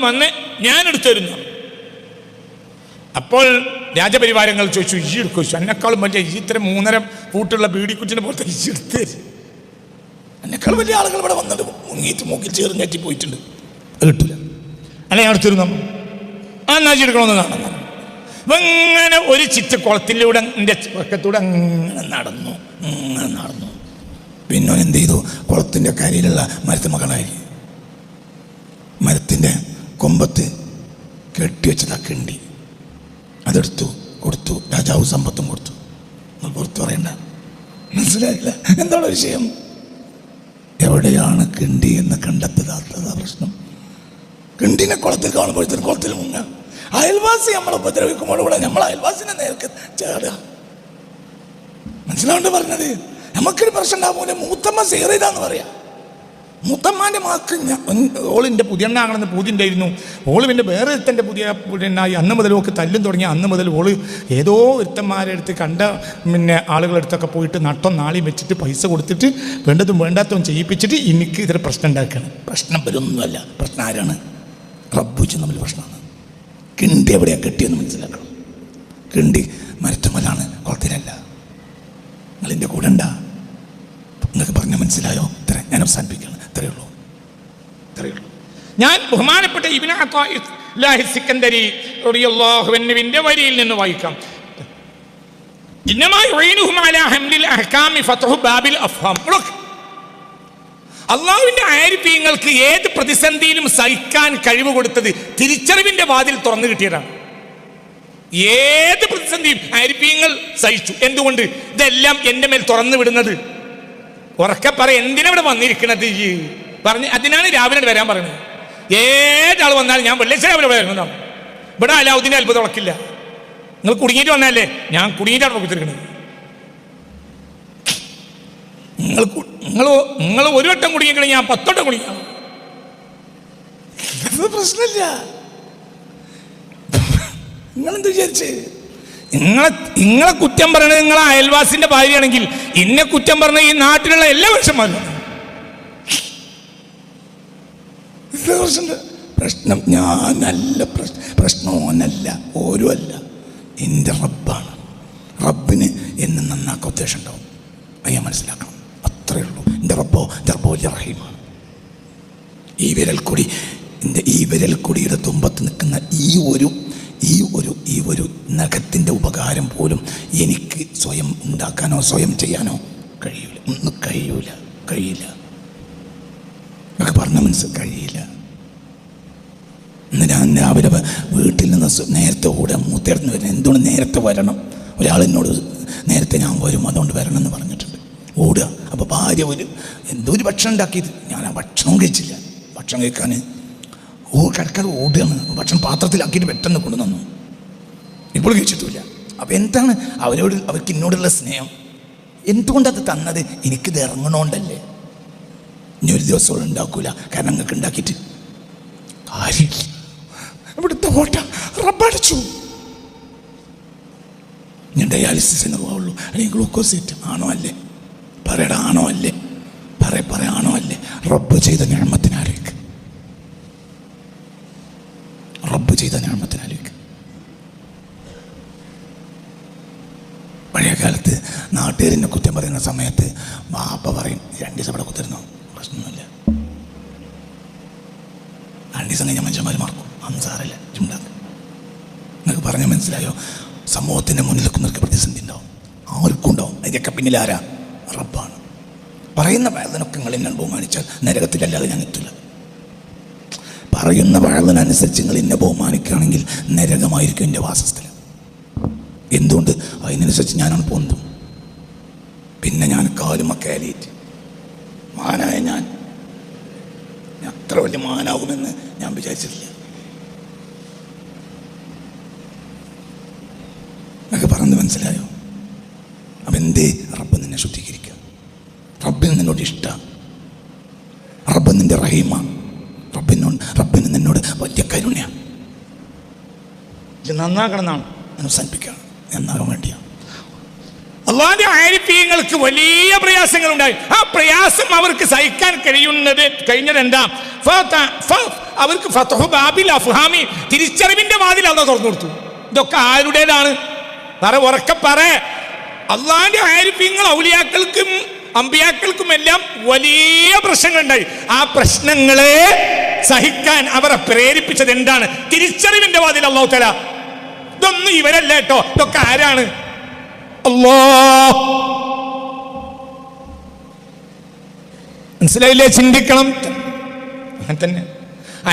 വന്ന് ഞാൻ എടുത്തിരുന്നു. അപ്പോൾ രാജപരിവാരങ്ങൾ ചോദിച്ചു, ഈ എടുക്കും എന്നെക്കാളും വലിയ ഇത്ര 3.5 ഫൂട്ടുള്ള ബീഡിക്കുറ്റിനെ പുറത്ത് എടുത്ത് എന്നെക്കാളും വലിയ ആളുകൾ ഇവിടെ വന്നിട്ട് മുങ്ങിയിട്ട് മൂക്കിൽ ചേർന്ന് കയറ്റി പോയിട്ടുണ്ട്. അത് കിട്ടില്ല. അല്ല ഞാൻ എടുത്തിരുന്നു. ആ നാജി എടുക്കണമെന്ന് കാണുന്നു. അങ്ങനെ ഒരു ചിറ്റ കുളത്തിലൂടെ എൻ്റെ പക്കത്തൂടെ അങ്ങനെ നടന്നു.
പിന്നെ എന്ത് ചെയ്തു? കുളത്തിൻ്റെ കരയിലുള്ള മരത്തുമകളായി മരത്തിൻ്റെ കൊമ്പത്ത് കെട്ടിവെച്ചതാ കിണ്ടി. അതെടുത്തു കൊടുത്തു. രാജാവ് സമ്പത്തും കൊടുത്തു. നിങ്ങൾ പുറത്തു പറയണ്ട. മനസ്സിലായില്ല എന്താണ് വിഷയം? എവിടെയാണ് കിണ്ടി എന്ന് കണ്ടെത്താത്തതാ പ്രശ്നം. കിണ്ടിനെ കുളത്തിൽ കാണുമ്പോഴത്തേക്കും കുളത്തിൽ മുങ്ങ. അയൽവാസി നമ്മളെ ഉപദ്രവിക്കുമ്പോൾ ഇവിടെ നമ്മൾ അയൽവാസിനെ നേർക്ക് ചേടുക. മനസ്സിലാണ്ട് പറഞ്ഞത്? നമുക്കൊരു പ്രശ്നം ഉണ്ടാകുമ്പോൾ മൂത്തമ്മ സേറിയതാന്ന് പറയാം. മൂത്തമ്മാൻ്റെ മാക്ക് ഓളിൻ്റെ പുതിയണ്ണാണെന്ന് പൂതിണ്ടായിരുന്നു. ഓള് പിന്നെ വേറെ ഒരുത്തൻ്റെ പുതിയണ്ണായി. അന്ന് മുതൽ ഓക്ക് തല്ലും തുടങ്ങി. അന്ന് മുതൽ ഓള് ഏതോ ഒരുത്തന്മാരെ അടുത്ത് കണ്ട പിന്നെ ആളുകളടുത്തൊക്കെ പോയിട്ട് നട്ടം നാളിയും വെച്ചിട്ട് പൈസ കൊടുത്തിട്ട് വേണ്ടതും വേണ്ടാത്തതും ചെയ്യിപ്പിച്ചിട്ട് എനിക്ക് ഇതൊരു പ്രശ്നം ഉണ്ടാക്കുകയാണ്. പ്രശ്നം വരുന്നൊന്നുമല്ല. പ്രശ്നം ആരാണ്? റബ്ബുച്ച് തമ്മിൽ പ്രശ്നമാണ്. കിണ്ടി എവിടെയാണ് കെട്ടിയെന്ന് മനസ്സിലാക്കണം. കിണ്ടി മരത്തുമലാണ്, കുളത്തിലല്ല. നിങ്ങളിൻ്റെ കൂടെ ഉണ്ടാ? നിങ്ങൾക്ക് പറഞ്ഞാൽ മനസ്സിലായോ? ഞാൻ അവസാനിപ്പിക്കണം. ഇത്രയേ ഉള്ളൂ.
ഞാൻ ബഹുമാനപ്പെട്ട ഇബ്നു അത്താഇല്ലാഹി സിക്കന്ദരി റളിയല്ലാഹു അൻഹുവിന്റെ വരിയിൽ നിന്ന് വായിക്കാം. ഇന്നമാ യുഈനുഹും അലാ ഹംലിൽ അഹ്കാമി ഫത്ഹു ബാബിൽ അഫ്ഹാം. അള്ളാഹുവിന്റെ ആരിഫീങ്ങൾക്ക് ഏത് പ്രതിസന്ധിയിലും സഹിക്കാൻ കഴിവ് കൊടുത്തത് തിരിച്ചറിവിന്റെ വാതിൽ തുറന്നു കിട്ടിയതാണ്. ഏത് പ്രതിസന്ധിയും ആരിഫീങ്ങൾ സഹിച്ചു. എന്തുകൊണ്ട്? ഇതെല്ലാം എൻ്റെ മേൽ തുറന്നു വിടുന്നത്. ഉറക്കെ പറ, എന്തിനാവിടെ വന്നിരിക്കണത് പറഞ്ഞ്. അതിനാണ് രാവിലെ വരാൻ പറയുന്നത്. ഏതാൾ വന്നാലും ഞാൻ വെള്ളിയാഴ്ച രാവിലെ വരുന്നതാണ്. ഇവിടെ അലാവുദ്ദീൻ്റെ അത്ഭുതം ഉറക്കില്ല. നിങ്ങൾ കുടുങ്ങിയിട്ട് വന്നാലേ ഞാൻ കുടുങ്ങിയിട്ടാണ് കൊടുത്തിരിക്കുന്നത്. നിങ്ങൾ ഒരു വട്ടം കുടുങ്ങിക്കണേ, ഞാൻ 10 വട്ടം കുടുങ്ങിയാണ്.
പ്രശ്നമില്ല. നിങ്ങളെന്ത് വിചാരിച്ച്?
നിങ്ങളെ കുറ്റം പറയണത് നിങ്ങളെ അയൽവാസിന്റെ ഭാര്യയാണെങ്കിൽ എന്നെ കുറ്റം പറഞ്ഞ ഈ നാട്ടിലുള്ള എല്ലാ മനുഷ്യന്മാരും.
പ്രശ്നം ഞാനല്ല, പ്രശ്നമോനല്ല, ഓരോ അല്ല, എൻ്റെ റബ്ബാണ്. റബ്ബിന് എന്നെ നന്നാക്കാൻ ഉദ്ദേശം ഉണ്ടാവും. അത് ഞാൻ മനസ്സിലാക്കണം. അത്രയേ ഉള്ളൂ. എൻ്റെ റബ്ബോ വലിയ റഹീമാണ്. ഈ വിരൽക്കൊടിയുടെ തുമ്പത്ത് നിൽക്കുന്ന ഈ ഒരു നഖത്തിൻ്റെ ഉപകാരം പോലും എനിക്ക് സ്വയം ഉണ്ടാക്കാനോ സ്വയം ചെയ്യാനോ കഴിയില്ല. ഒന്നും കഴിയില്ല. എന്നൊക്കെ പറഞ്ഞ കഴിയില്ല. ഇന്ന് ഞാൻ രാവിലെ വീട്ടിൽ നിന്ന് നേരത്തെ ഓടുക. മൂത്തേർന്ന് വരുന്നത് എന്തുകൊണ്ട് നേരത്തെ വരണം? ഒരാളെന്നോട് നേരത്തെ ഞാൻ വരും, അതുകൊണ്ട് വരണം എന്ന് പറഞ്ഞിട്ടുണ്ട്. ഓടുക. അപ്പോൾ ഭാര്യ എന്തോ ഒരു ഭക്ഷണം ഉണ്ടാക്കിയത്. ഞാൻ ആ ഭക്ഷണവും കഴിച്ചില്ല. ഭക്ഷണം കഴിക്കാൻ കിടക്കാതെ ഓടുകയാണ്. ഭക്ഷണം പാത്രത്തിലാക്കിയിട്ട് പെട്ടെന്ന് കൊണ്ടുവന്നു. ഇപ്പോൾ കഴിച്ചിട്ടില്ല. അപ്പോൾ എന്താണ് അവർക്ക് എന്നോടുള്ള സ്നേഹം? എന്തുകൊണ്ടത് തന്നത്? എനിക്കിത് ഇറങ്ങണോണ്ടല്ലേ. ഇനി ഒരു ദിവസം ഉണ്ടാക്കൂല. കാരണം നിങ്ങൾക്ക് ഉണ്ടാക്കിയിട്ട് കാര്യമില്ല. ഓട്ട റബ്ബടിച്ചു. ഞാൻ ഡയാലിസിസിന് പോവുള്ളൂ, അല്ലെങ്കിൽ ഗ്ലൂക്കോസേറ്റ്. ആണോ അല്ലേ? പറയടാ, ആണോ അല്ലേ? ആണോ അല്ലേ? റബ്ബ് ചെയ്ത നിഅമത്തിനാലേക്ക്, റബ്ബ് ചെയ്ത നിഅമത്തിനാലേക്ക്. പഴയ കാലത്ത് നാട്ടുകാരെന്നെ കുറ്റം പറയുന്ന സമയത്ത് വാപ്പ പറയും, 2 ദിവസം ഇവിടെ കുത്തിരുന്നോ, പ്രശ്നമൊന്നുമില്ല. 2 ദിവസം കഴിഞ്ഞാൽ മനുഷ്യന്മാർ മറക്കും, അന്ന് സാരല്ല, ചുണ്ടാക്കും. നിങ്ങൾക്ക് പറഞ്ഞാൽ മനസ്സിലായോ? സമൂഹത്തിൻ്റെ മുന്നിലൊക്കെ നിങ്ങൾക്ക് പ്രതിസന്ധി ഉണ്ടാവും, ആർക്കും ഉണ്ടാവും. ഇതൊക്കെ പിന്നിൽ ആരാ? റബ്ബാണ്. പറയുന്ന വേദനൊക്കെ നിങ്ങൾ എന്നെ ബഹുമാനിച്ചാൽ നരകത്തിലല്ലാതെ ഞാൻ എത്തില്ല. പറയുന്ന വേദനനുസരിച്ച് നിങ്ങൾ എന്നെ ബഹുമാനിക്കുകയാണെങ്കിൽ നരകമായിരിക്കും എൻ്റെ വാസസ്ഥലം. എന്തുകൊണ്ട്? അതിനനുസരിച്ച് ഞാനാണ് പൊന്തും. പിന്നെ ഞാൻ കാലുമക്കേലിയിട്ട് മാനായ ഞാൻ അത്ര വലിയ മാനാകുമെന്ന് ഞാൻ വിചാരിച്ചിട്ടില്ല. എന്നൊക്കെ പറഞ്ഞ് മനസ്സിലായോ? അപ്പം എന്തേ? റബ്ബ് നിന്നെ ശുദ്ധീകരിക്കുക. റബ്ബിന് നിന്നോട് ഇഷ്ടമാണ്. റബ്ബ് നിന്റെ റഹീമാണ്. റബ്ബിന് നിന്നോട് വലിയ കരുണ്യാണ്.
ഇത് നന്നാക്കണം എന്നാണ്
ഞാൻ അവസാനിപ്പിക്കുകയാണ്. നന്നാകാൻ വേണ്ടിയാണ്.
അള്ളാന്റെ ആരിഫീങ്ങൾക്ക് വലിയ പ്രയാസങ്ങളുണ്ടായി. ആ പ്രയാസം അവർക്ക് സഹിക്കാൻ കഴിഞ്ഞത് എന്താ? അവർക്ക് ഫത്ഹു ബാബിൽ അഫ്ഹാമി, തിരിച്ചറിവിന്റെ വാതിൽ അള്ളാഹ് തുറന്നു കൊടുത്തു. ഇതൊക്കെ ആരുടേതാണ്? ഉറക്കെ പറ. അള്ളാന്റെ ആരിഫീങ്ങൾ ഔലിയാക്കൾക്കും അമ്പിയാക്കൾക്കും എല്ലാം വലിയ പ്രശ്നങ്ങളുണ്ടായി. ആ പ്രശ്നങ്ങളെ സഹിക്കാൻ അവരെ പ്രേരിപ്പിച്ചത് എന്താണ്? തിരിച്ചറിവിന്റെ വാതിൽ അള്ളാഹു തആല. ഇതൊന്നും ഇവരല്ല കേട്ടോ, ഇതൊക്കെ ആരാണ്? അല്ലാഹ്. മനസ്സിലായില്ലേ? ചിന്തിക്കണം. അങ്ങനെ തന്നെ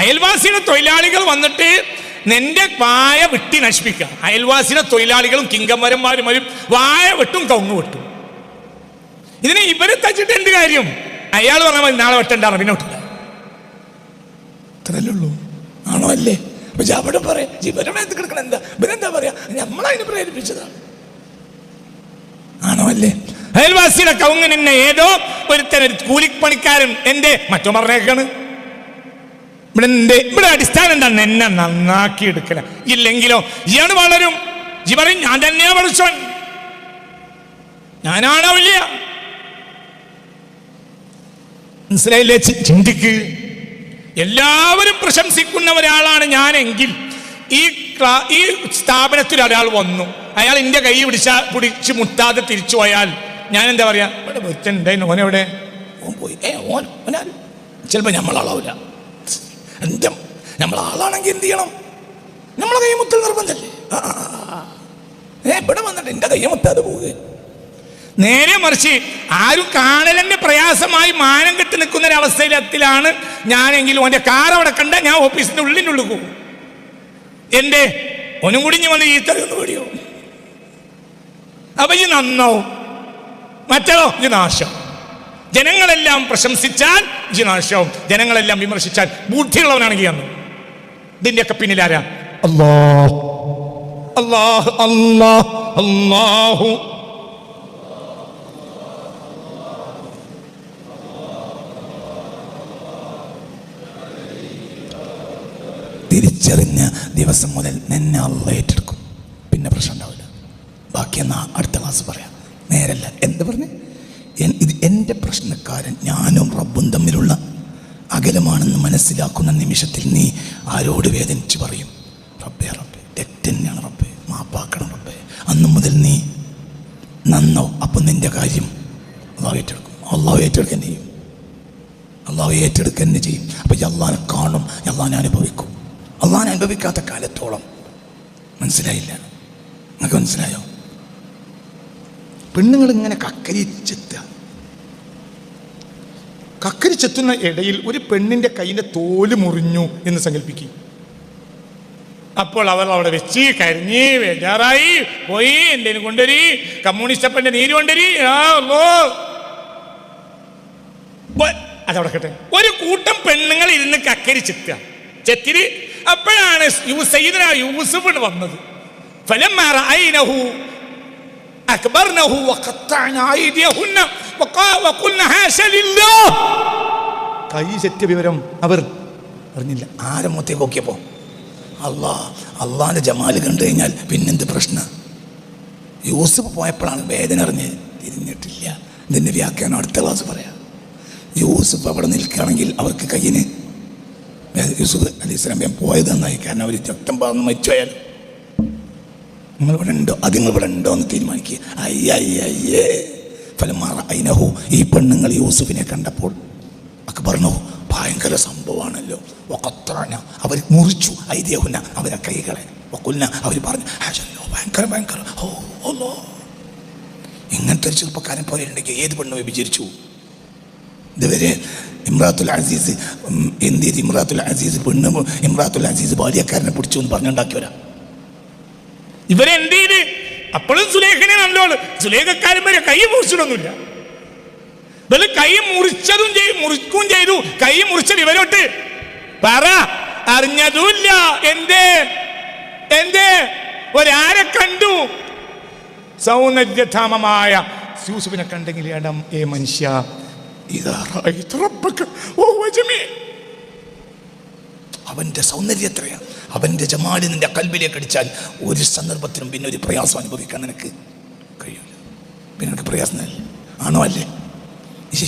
അയൽവാസിയുടെ തൊഴിലാളികൾ വന്നിട്ട് നിന്റെ വായ വെട്ടി നശിപ്പിക്കുക. അയൽവാസിയുടെ തൊഴിലാളികളും കിങ്കമ്മരന്മാരും വായ വെട്ടും കവുങ്ങ് വെട്ടും. ഇതിനെ ഇവരെ തച്ചിട്ട് എന്ത് കാര്യം? അയാൾ പറഞ്ഞാൽ മതി നാളെ വെട്ടണ്ടാണ്, പിന്നെ വെട്ടില്ല.
അത്രയല്ലേ ഉള്ളൂ. ആണോ അല്ലേ? അപ്പൊ അവിടെ പറയാം ജീവനത്ത് കിടക്കണം. എന്താ ഇവരെന്താ പറയാ? നമ്മളതിനെ പ്രേരിപ്പിച്ചതാണ്. ആണോ അല്ലേ?
അയൽവാസിയുടെ കവുങ്ങ് നിന്നെ ഏതോ ഒരുത്തൻ കൂലിപ്പണിക്കാരൻ എന്റെ മറ്റോ പറഞ്ഞേക്കാണ്. ഇവിടെ അടിസ്ഥാനം എന്താണ്? എന്നെ നന്നാക്കി എടുക്കല. ഇല്ലെങ്കിലോ ഇയാൾ വളരും. പറയും ഞാൻ തന്നെയാ പഠിച്ചോൻ, ഞാനാണോ വലിയ. മനസ്സിലായില്ലേ? ചിന്തിക്ക്. എല്ലാവരും പ്രശംസിക്കുന്ന ഒരാളാണ് ഞാനെങ്കിൽ ഈ സ്ഥാപനത്തിൽ ഒരാൾ വന്നു, അയാൾ എൻ്റെ കൈ പിടിച്ച് മുട്ടാതെ തിരിച്ചു പോയാൽ ഞാൻ എന്താ പറയാ? ഇവിടെ വെച്ചുണ്ടായിരുന്നു, ഓനെവിടെ?
ഓൻ പോയി. ചിലപ്പോൾ നമ്മളാളാവില്ല. എന്താ നമ്മളാളാണെങ്കിൽ എന്ത് ചെയ്യണം? നമ്മളെ കൈ മുത്തൽ നിർബന്ധമല്ലേ? ഇവിടെ വന്നിട്ട് എൻ്റെ കൈ മുത്താതെ പോവുക.
നേരെ മറിച്ച് ആരും കാണലെന്നെ പ്രയാസമായി മാനം കെട്ടി നിൽക്കുന്ന ഒരവസ്ഥയിലാണ് ഞാനെങ്കിലും. ഓൻ്റെ കാർ അവിടെ കണ്ട ഞാൻ ഓഫീസിന്റെ ഉള്ളിനുള്ളിൽ പോകും. എന്റെ ഒന്നും കൂടി വന്ന് ഈത്തറിയൊന്ന് പേടിയോ? അപ്പൊ ഈ നന്നാവും, മറ്റോ ഈ നാശം. ജനങ്ങളെല്ലാം പ്രശംസിച്ചാൽ ഈ നാശവും, ജനങ്ങളെല്ലാം വിമർശിച്ചാൽ ബുദ്ധിയുള്ളവനാണെങ്കിൽ അന്ന്. ഇതിന്റെയൊക്കെ പിന്നിലാരാ? അല്ലാഹ്, അല്ലാഹ്, അല്ലാഹ്, അല്ലാഹു.
തിരിച്ചറിഞ്ഞ ദിവസം മുതൽ നിന്നെ അള്ളാഹ് ഏറ്റെടുക്കും. പിന്നെ പ്രശ്നം ഉണ്ടാവില്ല. ബാക്കി എന്നാ അടുത്ത ക്ലാസ് പറയാം. നേരല്ല എന്ത് പറഞ്ഞ് ഇത് എൻ്റെ പ്രശ്നക്കാരൻ ഞാനും റബ്ബും തമ്മിലുള്ള അകലമാണെന്ന് മനസ്സിലാക്കുന്ന നിമിഷത്തിൽ നീ ആരോട് വേദനിച്ച് പറയും? റബ്ബേ, റബ്ബേ, തെറ്റന്നെയാണ് റബ്ബേ, മാപ്പാക്കണം റബ്ബേ. അന്ന് മുതൽ നീ നന്നാവും. അപ്പം നിൻ്റെ കാര്യം അള്ളാഹ് ഏറ്റെടുക്കും. അള്ളാഹ് ഏറ്റെടുക്കുക ചെയ്യും. അള്ളാഹ് ഏറ്റെടുക്കുക തന്നെ ചെയ്യും. അപ്പം അള്ളാഹിനെ കാണും, അള്ളാഹിനെ അനുഭവിക്കും. അള്ളാഹിനെ അനുഭവിക്കാത്ത കാലത്തോളം മനസ്സിലായില്ല. നിങ്ങൾക്ക് മനസ്സിലായോ?
പെണ്ണുങ്ങൾ ഇങ്ങനെ കക്കരിച്ചെത്തുന്ന ഇടയിൽ ഒരു പെണ്ണിന്റെ കൈയിന്റെ തോല് മുറിഞ്ഞു എന്ന് സങ്കല്പിക്കും. അപ്പോൾ അവൾ അവിടെ വെച്ച് കരഞ്ഞ് ബേജാറായി പോയി. എന്തേലും കൊണ്ടുവരി, കമ്മ്യൂണിസ്റ്റ് അപ്പന്റെ നീര് കൊണ്ടുവരി. അതവിടെ കേട്ടെ. ഒരു കൂട്ടം പെണ്ണുങ്ങൾ ഇരുന്ന് ചെത്തിരി. അപ്പോഴാണ് യൂസുഫ് വന്നത്. കൈ ചെത്തിയ വിവരം അവർ അറിഞ്ഞില്ല.
ആരെ മുഖത്തേക്ക് നോക്കിയപ്പോ അള്ളാന്റെ ജമാല് കണ്ടു കഴിഞ്ഞാൽ പിന്നെന്ത് പ്രശ്നം? യൂസുഫ് പോയപ്പോഴാണ് വേദന അറിഞ്ഞ് തിരിഞ്ഞിട്ടില്ല. ഇതിൻ്റെ വ്യാഖ്യാനം അടുത്ത ക്ലാസ് പറയാം. യൂസുഫ് അവിടെ നിൽക്കുകയാണെങ്കിൽ അവർക്ക് കയ്യിന് യൂസുഫ് അലൈഹിസ്സലാം വേഗം പോയത് നന്നായി. കാരണം അവർ രക്തം പാർന്ന് മരിച്ചുപോയാൽ നിങ്ങളിവിടെ ഉണ്ടോ, അത് നിങ്ങളിവിടെ ഉണ്ടോ എന്ന് തീരുമാനിക്കുക. അയ്യേ ഫലമാറ അയിനഹു, ഈ പെണ്ണുങ്ങൾ യൂസുഫിനെ കണ്ടപ്പോൾ അക്ബർനഹു, ഭയങ്കര സംഭവമാണല്ലോ. വഖത്തഅന, അവർ മുറിച്ചു ഐദിയഹുന, അവരെ കൈകളെ. വഖുൽന, അവർ പറഞ്ഞു ഹജല്ലോ, ഭയങ്കര ഓ അല്ലാ. ഇങ്ങനത്തെ ഒരു ചെറുപ്പക്കാരൻ പോലെ ഉണ്ടെങ്കിൽ ഏത് പെണ്ണ് വിചരിച്ചു? ഇതുവരെ ഇമ്രാത്തുൽ അസീസ് എന്ത് ചെയ്ത്? ഇമ്രാത്തുൽ അസീസ് ബാല്യക്കാരനെ പിടിച്ചു എന്ന് പറഞ്ഞുണ്ടാക്കിയവരാ.
ഇവരെന്ത് ചെയ്ത്? അപ്പോഴും സുലേഖനെ നല്ലോള്. സുലേഖക്കാരൻ വരെ കൈ മുറിച്ചിടൊന്നുമില്ല. ഇവര് കൈ മുറിച്ചതും മുറിക്കുകയും ചെയ്തു. കൈ മുറിച്ച വിവരോട്ട് പറ, അറിഞ്ഞതുമില്ല. എന്തേ ഒരാരെ കണ്ടു? സൗന്ദര്യധാമമായ യൂസുഫിനെ കണ്ടെങ്കിൽ ഇടം ഏ മനുഷ്യ,
അവന്റെ സൗന്ദര്യം എത്രയാണ്, അവന്റെ ജമാല് നിന്റെ കൽബിലേക്ക് അടിച്ചാൽ ഒരു സന്ദർഭത്തിലും പിന്നെ ഒരു പ്രയാസം അനുഭവിക്കാൻ നിനക്ക് കഴിയില്ല. പിന്നെ നിനക്ക് പ്രയാസം ആണോ അല്ലേ?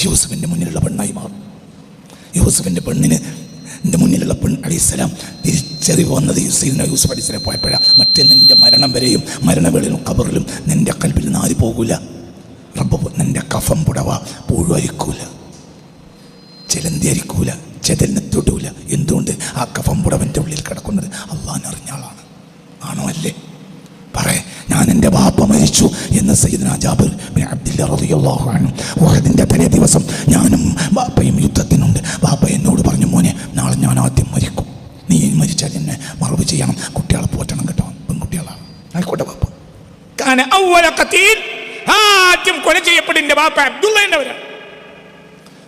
യൂസുഫിന്റെ മുന്നിലുള്ള പെണ്ണായി മാറും. യൂസുഫിന്റെ പെണ്ണിന് മുന്നിലുള്ള പെൺ അലൈഹിസ്സലാം തിരിച്ചറിവ് വന്നത് യൂസുഫ് അലൈഹിസ്സലാം പോയപ്പോഴാണ്. മറ്റേ നിന്റെ മരണം വരെയും മരണവേളയിലും ഖബറിലും നിന്റെ കൽബിൽ നിന്ന് ആര് പോകൂല? റബ്ബ് നിന്റെ കഫം പുടവ പുഴുവരിക്കൂല, ചെലന്തി അരിക്കൂല, ചെതലിനെ തൊടൂല. എന്തുകൊണ്ട്? ആ കഫം പുടവൻ്റെ ഉള്ളിൽ കിടക്കുന്നത് അള്ളാഹ് അറിഞ്ഞ ആളാണ്. ആണോ അല്ലേ? പറയേ, ഞാൻ എൻ്റെ ബാപ്പ മരിച്ചു എന്ന് സയ്യിദ്നാ ജാബിർ ബിൻ അബ്ദില്ലാ റളിയല്ലാഹു അൻഹു ഉഹദിൻ്റെ തലേ ദിവസം ഞാനും ബാപ്പയും യുദ്ധത്തിനുണ്ട്. ബാപ്പ എന്നോട് പറഞ്ഞു, മോനെ, നാളെ ഞാൻ ആദ്യം മരിക്കും, നീ മരിച്ചാൽ എന്നെ മറവ് ചെയ്യണം, കുട്ടികളെ പോറ്റണം കേട്ടോ, പെൺകുട്ടികളാണ്. ആയിക്കോട്ടെ ബാപ്പ.
ആദ്യം കൊല ചെയ്യപ്പെടുന്ന ബാപ്പ അബ്ദുള്ളവരാണ്.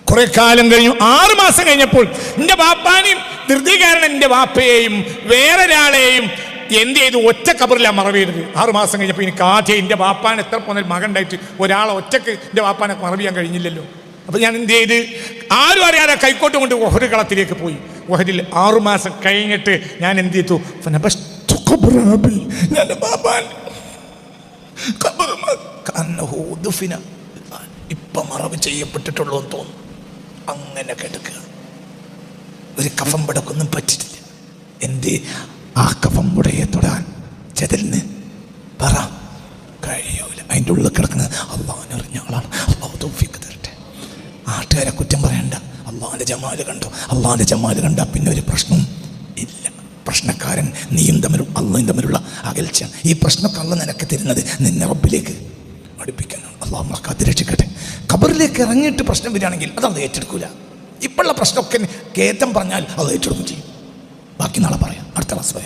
കുറെ കാലം കഴിഞ്ഞു, 6 മാസം കഴിഞ്ഞപ്പോൾ എൻ്റെ ബാപ്പാനെയും ധൃതി കാരണം എൻ്റെ ബാപ്പയെയും വേറൊരാളെയും എന്ത് ചെയ്തു? ഒറ്റ കബറിലാണ് മറവ് ചെയ്തത്. 6 മാസം കഴിഞ്ഞപ്പോൾ എനിക്ക് ആദ്യം എൻ്റെ ബാപ്പാൻ എത്ര പോന്ന മകൻ ഉണ്ടായിട്ട് ഒരാളെ ഒറ്റക്ക് എൻ്റെ ബാപ്പാനെ മറവ് ചെയ്യാൻ കഴിഞ്ഞില്ലല്ലോ. അപ്പം ഞാൻ എന്ത് ചെയ്ത്? ആരും അറിയാതെ കൈക്കോട്ട് കൊണ്ട് ഒഹദ് കളത്തിലേക്ക് പോയി. ഒഹദിൽ 6 മാസം കഴിഞ്ഞിട്ട് ഞാൻ എന്ത് ചെയ്തു?
ഇപ്പം മറവ് ചെയ്യപ്പെട്ടിട്ടുള്ളൂ എന്ന് തോന്നുന്നു. അങ്ങനെ കിടക്കുക. ഒരു കഫം പടക്കൊന്നും പറ്റിയിട്ടില്ല. എന്തേ? ആ കഫം പുടയെ തൊടാൻ ചെതലിന് പറ കഴിയൂല. അതിൻ്റെ ഉള്ളിൽ കിടക്കുന്നത് അള്ളാഹുവിനെ അറിഞ്ഞ ആളാണ്. അള്ളാഹു തൗഫീഖ് തരട്ടെ. നാട്ടുകാരെ കുറ്റം പറയണ്ട. അള്ളാഹിൻ്റെ ജമാല് കണ്ടോ? അള്ളാഹിൻ്റെ ജമാല് കണ്ടാൽ പിന്നെ ഒരു പ്രശ്നവും ഇല്ല. പ്രശ്നക്കാരൻ നീയും തമ്മിലും അള്ളയും തമ്മിലുള്ള അകൽച്ചയാണ്. ഈ പ്രശ്നമൊക്കെ അള്ള നിനക്ക് തരുന്നത് നിന്നെ റബ്ബിലേക്ക് അടുപ്പിക്കാനാണ്. അള്ളാഹു നമുക്ക് അത് രക്ഷിക്കട്ടെ. ഖബറിലേക്ക് ഇറങ്ങിയിട്ട് പ്രശ്നം വരികയാണെങ്കിൽ അത് ഏറ്റെടുക്കൂല. ഇപ്പോഴുള്ള പ്രശ്നമൊക്കെ കേറ്റം പറഞ്ഞാൽ അത് ഏറ്റെടുക്കും ചെയ്യും. ബാക്കി നാളെ പറയാം. അടുത്ത ക്ലാസ് പറയാം.